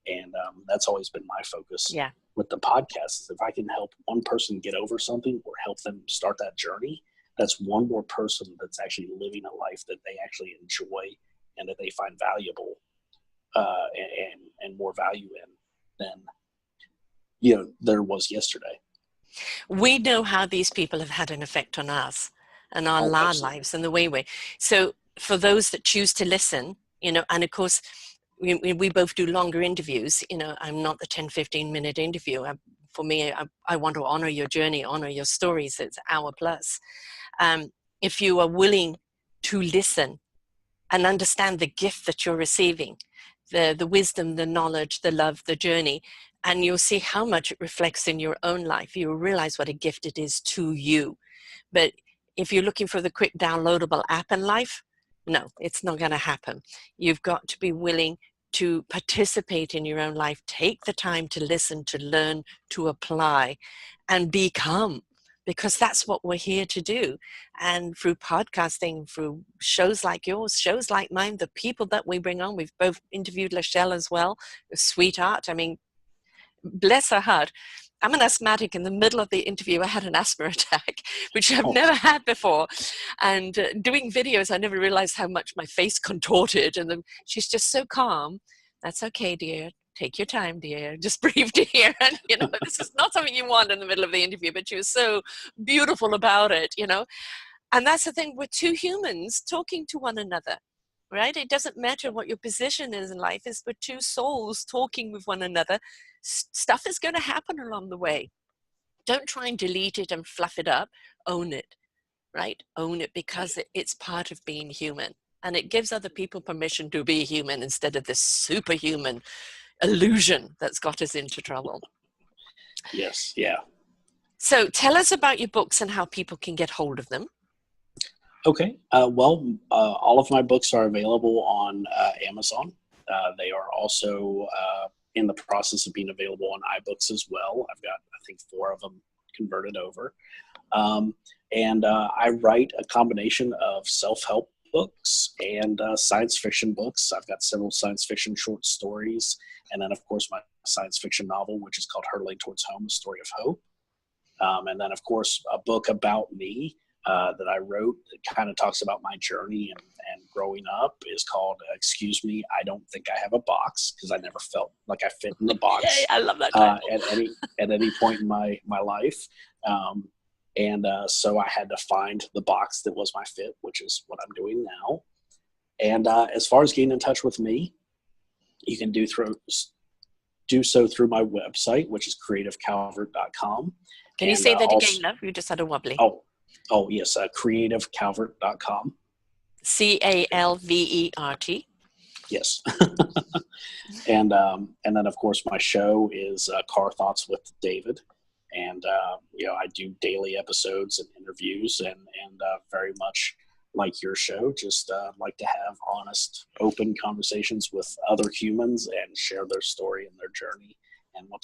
And that's always been my focus with the podcast, is if I can help one person get over something, or help them start that journey, that's one more person that's actually living a life that they actually enjoy and that they find valuable, and more value in than there was yesterday. We know how these people have had an effect on us and our lives and the way we. So for those that choose to listen, and of course, we both do longer interviews. I'm not the 10-15 minute interview. For me, I want to honor your journey, honor your stories. It's hour plus. If you are willing to listen and understand the gift that you're receiving, the wisdom, the knowledge, the love, the journey, and you'll see how much it reflects in your own life. You'll realize what a gift it is to you. But if you're looking for the quick downloadable app in life, No, it's not going to happen. You've got to be willing to participate in your own life. Take the time to listen, to learn, to apply, and become, because that's what we're here to do. And through podcasting, through shows like yours, shows like mine, the people that we bring on, we've both interviewed Lachelle as well, a sweetheart. I mean, bless her heart. I'm an asthmatic. In the middle of the interview, I had an asthma attack, which I've Oh, never had before. And doing videos, I never realized how much my face contorted. And then she's just so calm. That's okay, dear. Take your time, dear. Just breathe, dear. And, this is not something you want in the middle of the interview, but she was so beautiful about it. And that's the thing, we're two humans talking to one another, right? It doesn't matter what your position is in life, it's we're two souls talking with one another. Stuff is going to happen along the way. Don't try and delete it and fluff it up. Own it, right? Own it, because it's part of being human. And it gives other people permission to be human instead of this superhuman illusion that's got us into trouble. yes, yeah. So tell us about your books and how people can get hold of them. Okay. All of my books are available on Amazon. They are also in the process of being available on iBooks as well. I've got, I think, 4 of them converted over. And I write a combination of self-help books and science fiction books. I've got several science fiction short stories. And then, of course, my science fiction novel, which is called Hurtling Towards Home, A Story of Hope. And then, of course, a book about me that I wrote that kind of talks about my journey and growing up is called Excuse Me, I Don't Think I Have a Box, because I never felt like I fit in the box. Yay, I love that title. At any point in my life. So I had to find the box that was my fit, which is what I'm doing now. And as far as getting in touch with me, you can do so through my website, which is creativecalvert.com. Can you say that again, love? You just had a wobbly. Oh yes, creativecalvert.com. CALVERT. Yes. And then, of course, my show is Car Thoughts with David. And, I do daily episodes and interviews and very much like your show, just like to have honest, open conversations with other humans and share their story and their journey and what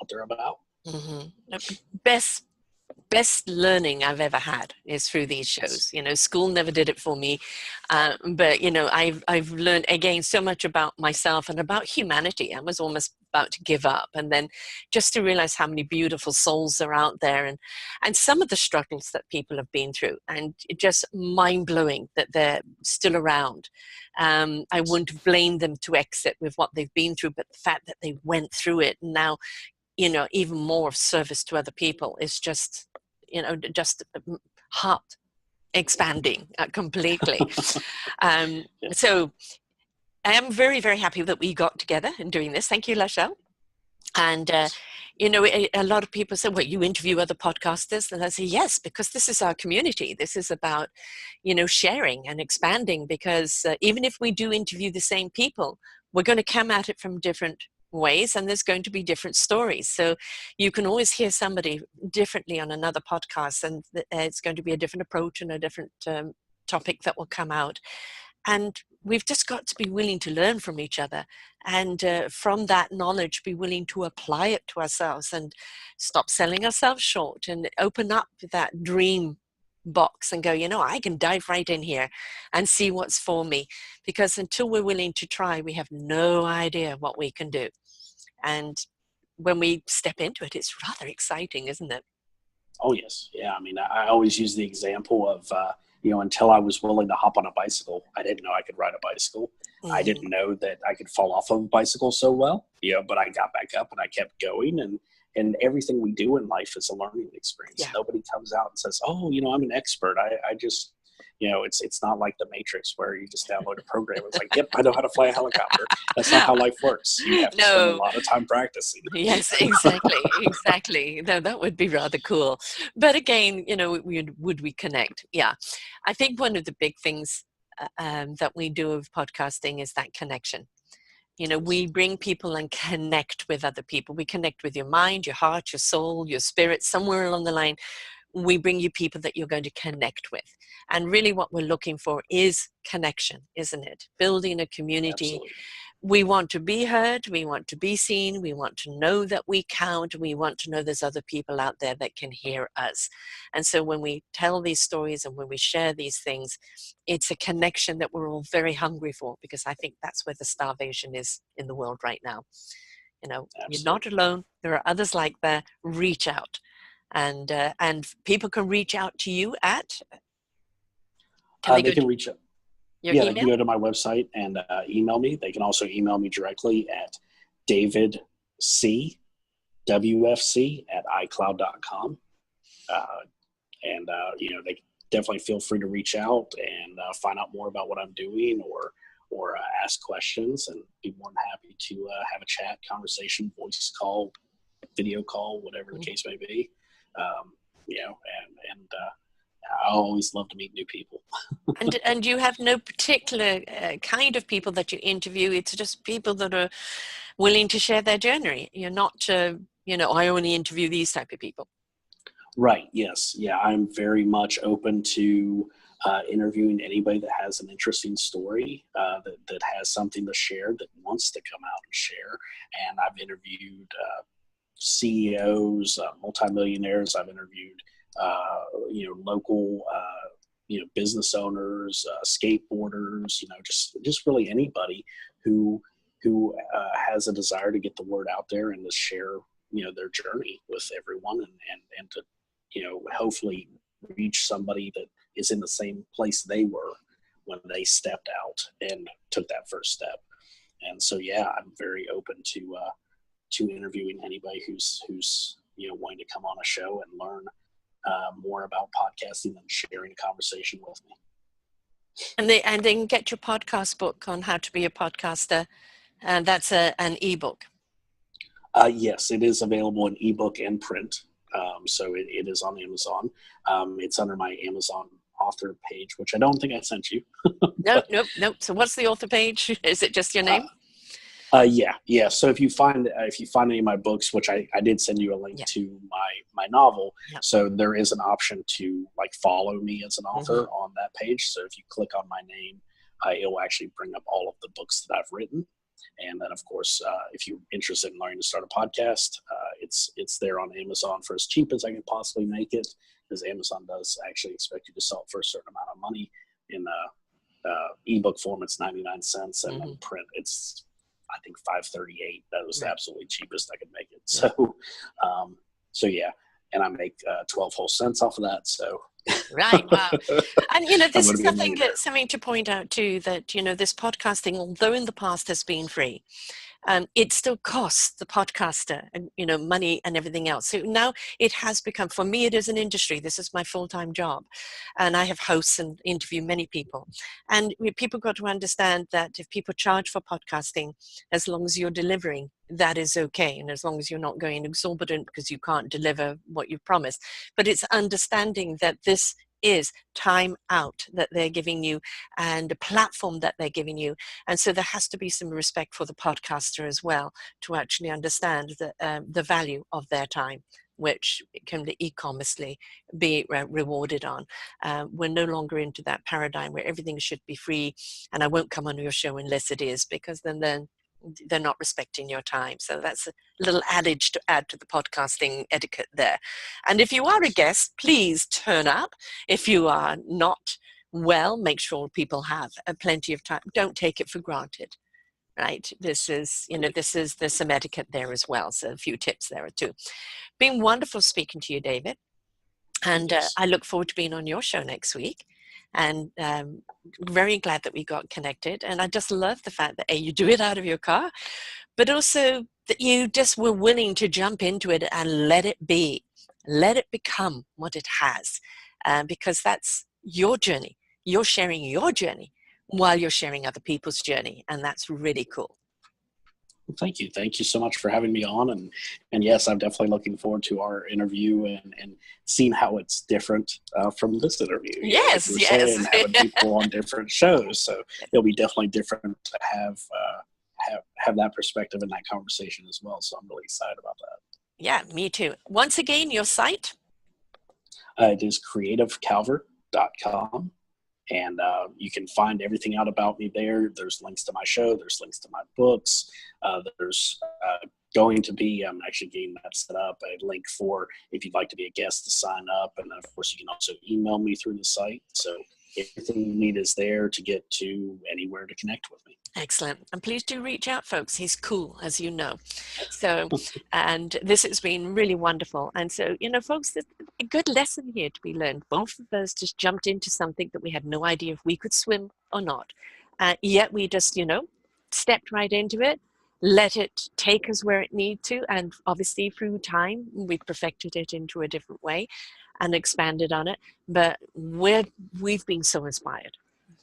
they're about. Mm-hmm. Best learning I've ever had is through these shows. School never did it for me, but I've learned again so much about myself and about humanity. I was almost about to give up, and then just to realize how many beautiful souls are out there, and some of the struggles that people have been through, and just mind-blowing that they're still around. I wouldn't blame them to exit with what they've been through, but the fact that they went through it and now even more of service to other people is just heart expanding completely. So I am very, very happy that we got together in doing this. Thank you, Lachelle. And, a lot of people say, well, you interview other podcasters. And I say, yes, because this is our community. This is about, sharing and expanding, because even if we do interview the same people, we're going to come at it from different ways, and there's going to be different stories. So you can always hear somebody differently on another podcast, and it's going to be a different approach and a different topic that will come out. And we've just got to be willing to learn from each other, and from that knowledge be willing to apply it to ourselves and stop selling ourselves short and open up that dream box and go, I can dive right in here and see what's for me, because until we're willing to try, we have no idea what we can do. And when we step into it, it's rather exciting, isn't it? Oh yes. Yeah. I mean, I always use the example of until I was willing to hop on a bicycle, I didn't know I could ride a bicycle. I didn't know that I could fall off of a bicycle so well, but I got back up and I kept going. And everything we do in life is a learning experience. Yeah. Nobody comes out and says, oh, I'm an expert. I just, it's not like the Matrix where you just download a program. It's like, yep, I know how to fly a helicopter. That's not how life works. You have to spend a lot of time practicing. Yes, exactly. No, that would be rather cool. But again, would we connect? Yeah. I think one of the big things that we do with podcasting is that connection. We bring people and connect with other people. We connect with your mind, your heart, your soul, your spirit. Somewhere along the line, we bring you people that you're going to connect with. And really what we're looking for is connection, isn't it? Building a community. Absolutely. We want to be heard, we want to be seen, we want to know that we count, we want to know there's other people out there that can hear us. And so when we tell these stories and when we share these things, it's a connection that we're all very hungry for, because I think that's where the starvation is in the world right now. You know, you're not Absolutely. alone. There are others like that. Reach out. And people can reach out to you at, can they They go can to reach out. your Yeah, they can email? go to my website and email me. They can also email me directly at davidcwfc at icloud.com. And they definitely feel free to reach out and find out more about what I'm doing, or ask questions, and be more than happy to have a chat, conversation, voice call, video call, whatever the case may be. And I always love to meet new people. And you have no particular kind of people that you interview. It's just people that are willing to share their journey. You're not, I only interview these type of people. Right. Yes. Yeah. I'm very much open to interviewing anybody that has an interesting story, that has something to share, that wants to come out and share. And I've interviewed CEOs, multimillionaires. I've interviewed, local, business owners, skateboarders. Just really anybody who has a desire to get the word out there and to share, their journey with everyone, and to, hopefully reach somebody that is in the same place they were when they stepped out and took that first step. And so, yeah, I'm very open to interviewing anybody who's wanting to come on a show and learn more about podcasting and sharing a conversation with me. And they can get your podcast book on how to be a podcaster, and that's an ebook. Yes, it is available in ebook and print. So it is on Amazon. It's under my Amazon author page, which I don't think I sent you. Nope. So what's the author page? Is it just your name? Yeah. So if you find any of my books, which I did send you a link to my novel, so there is an option to follow me as an author on that page. So if you click on my name, it will actually bring up all of the books that I've written. And then, of course, if you're interested in learning to start a podcast, it's there on Amazon for as cheap as I can possibly make it, because Amazon does actually expect you to sell it for a certain amount of money. In ebook form, it's 99 cents, and in print, it's I think $5.38. That was the absolutely cheapest I could make it. So yeah, and I make 12 whole cents off of that. So right, wow. And this is something to point out too, that this podcasting, although in the past has been free, it still costs the podcaster and money and everything else. So now it has become, for me, it is an industry. This is my full-time job, and I have hosts and interview many people. And people got to understand that if people charge for podcasting, as long as you're delivering, that is okay, and as long as you're not going exorbitant because you can't deliver what you've promised. But it's understanding that this is time out that they're giving you, and a platform that they're giving you. And so there has to be some respect for the podcaster as well, to actually understand the value of their time, which can e-commercely be rewarded on. We're no longer into that paradigm where everything should be free, and I won't come on your show unless it is, because then they're not respecting your time. So that's a little adage to add to the podcasting etiquette there. And if you are a guest, please turn up. If you are not, well, make sure people have plenty of time. Don't take it for granted, right? This is, there's some etiquette there as well. So a few tips there too. Been wonderful speaking to you, David. And I look forward to being on your show next week. And very glad that we got connected. And I just love the fact that you do it out of your car, but also that you just were willing to jump into it and let it be. Let it become what it has, because that's your journey. You're sharing your journey while you're sharing other people's journey. And that's really cool. Well, thank you. Thank you so much for having me on. And yes, I'm definitely looking forward to our interview and seeing how it's different from this interview. Yes. Saying, having people on different shows. So it'll be definitely different to have that perspective in that conversation as well. So I'm really excited about that. Yeah, me too. Once again, your site? It is creativecalvert.com. And you can find everything out about me there. There's links to my show. There's links to my books. There's going to be, I'm actually getting that set up, a link for if you'd like to be a guest to sign up. And then, of course, you can also email me through the site. So everything you need is there to get to anywhere to connect with me. Excellent. And please do reach out, folks. He's cool, as you know. So, and this has been really wonderful. And so, folks, there's a good lesson here to be learned. Both of us just jumped into something that we had no idea if we could swim or not. Yet we just, stepped right into it, let it take us where it needs to. And obviously through time, we've perfected it into a different way and expanded on it. But we've been so inspired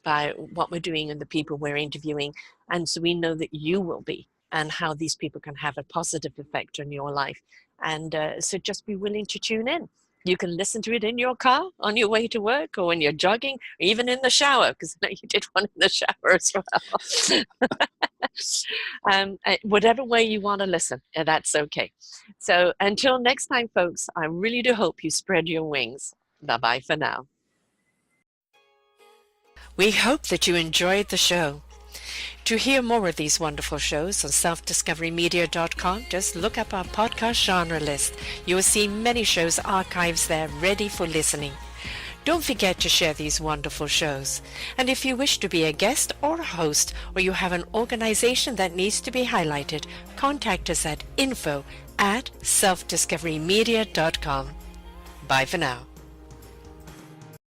by what we're doing and the people we're interviewing. And so we know that you will be, and how these people can have a positive effect on your life. And so just be willing to tune in. You can listen to it in your car, on your way to work, or when you're jogging, or even in the shower, because I know you did one in the shower as well. Whatever way you want to listen, that's okay. So until next time, folks, I really do hope you spread your wings. Bye-bye for now. We hope that you enjoyed the show. To hear more of these wonderful shows on selfdiscoverymedia.com, just look up our podcast genre list. You will see many shows archives there ready for listening. Don't forget to share these wonderful shows. And if you wish to be a guest or a host, or you have an organization that needs to be highlighted, contact us at info@selfdiscoverymedia.com. Bye for now.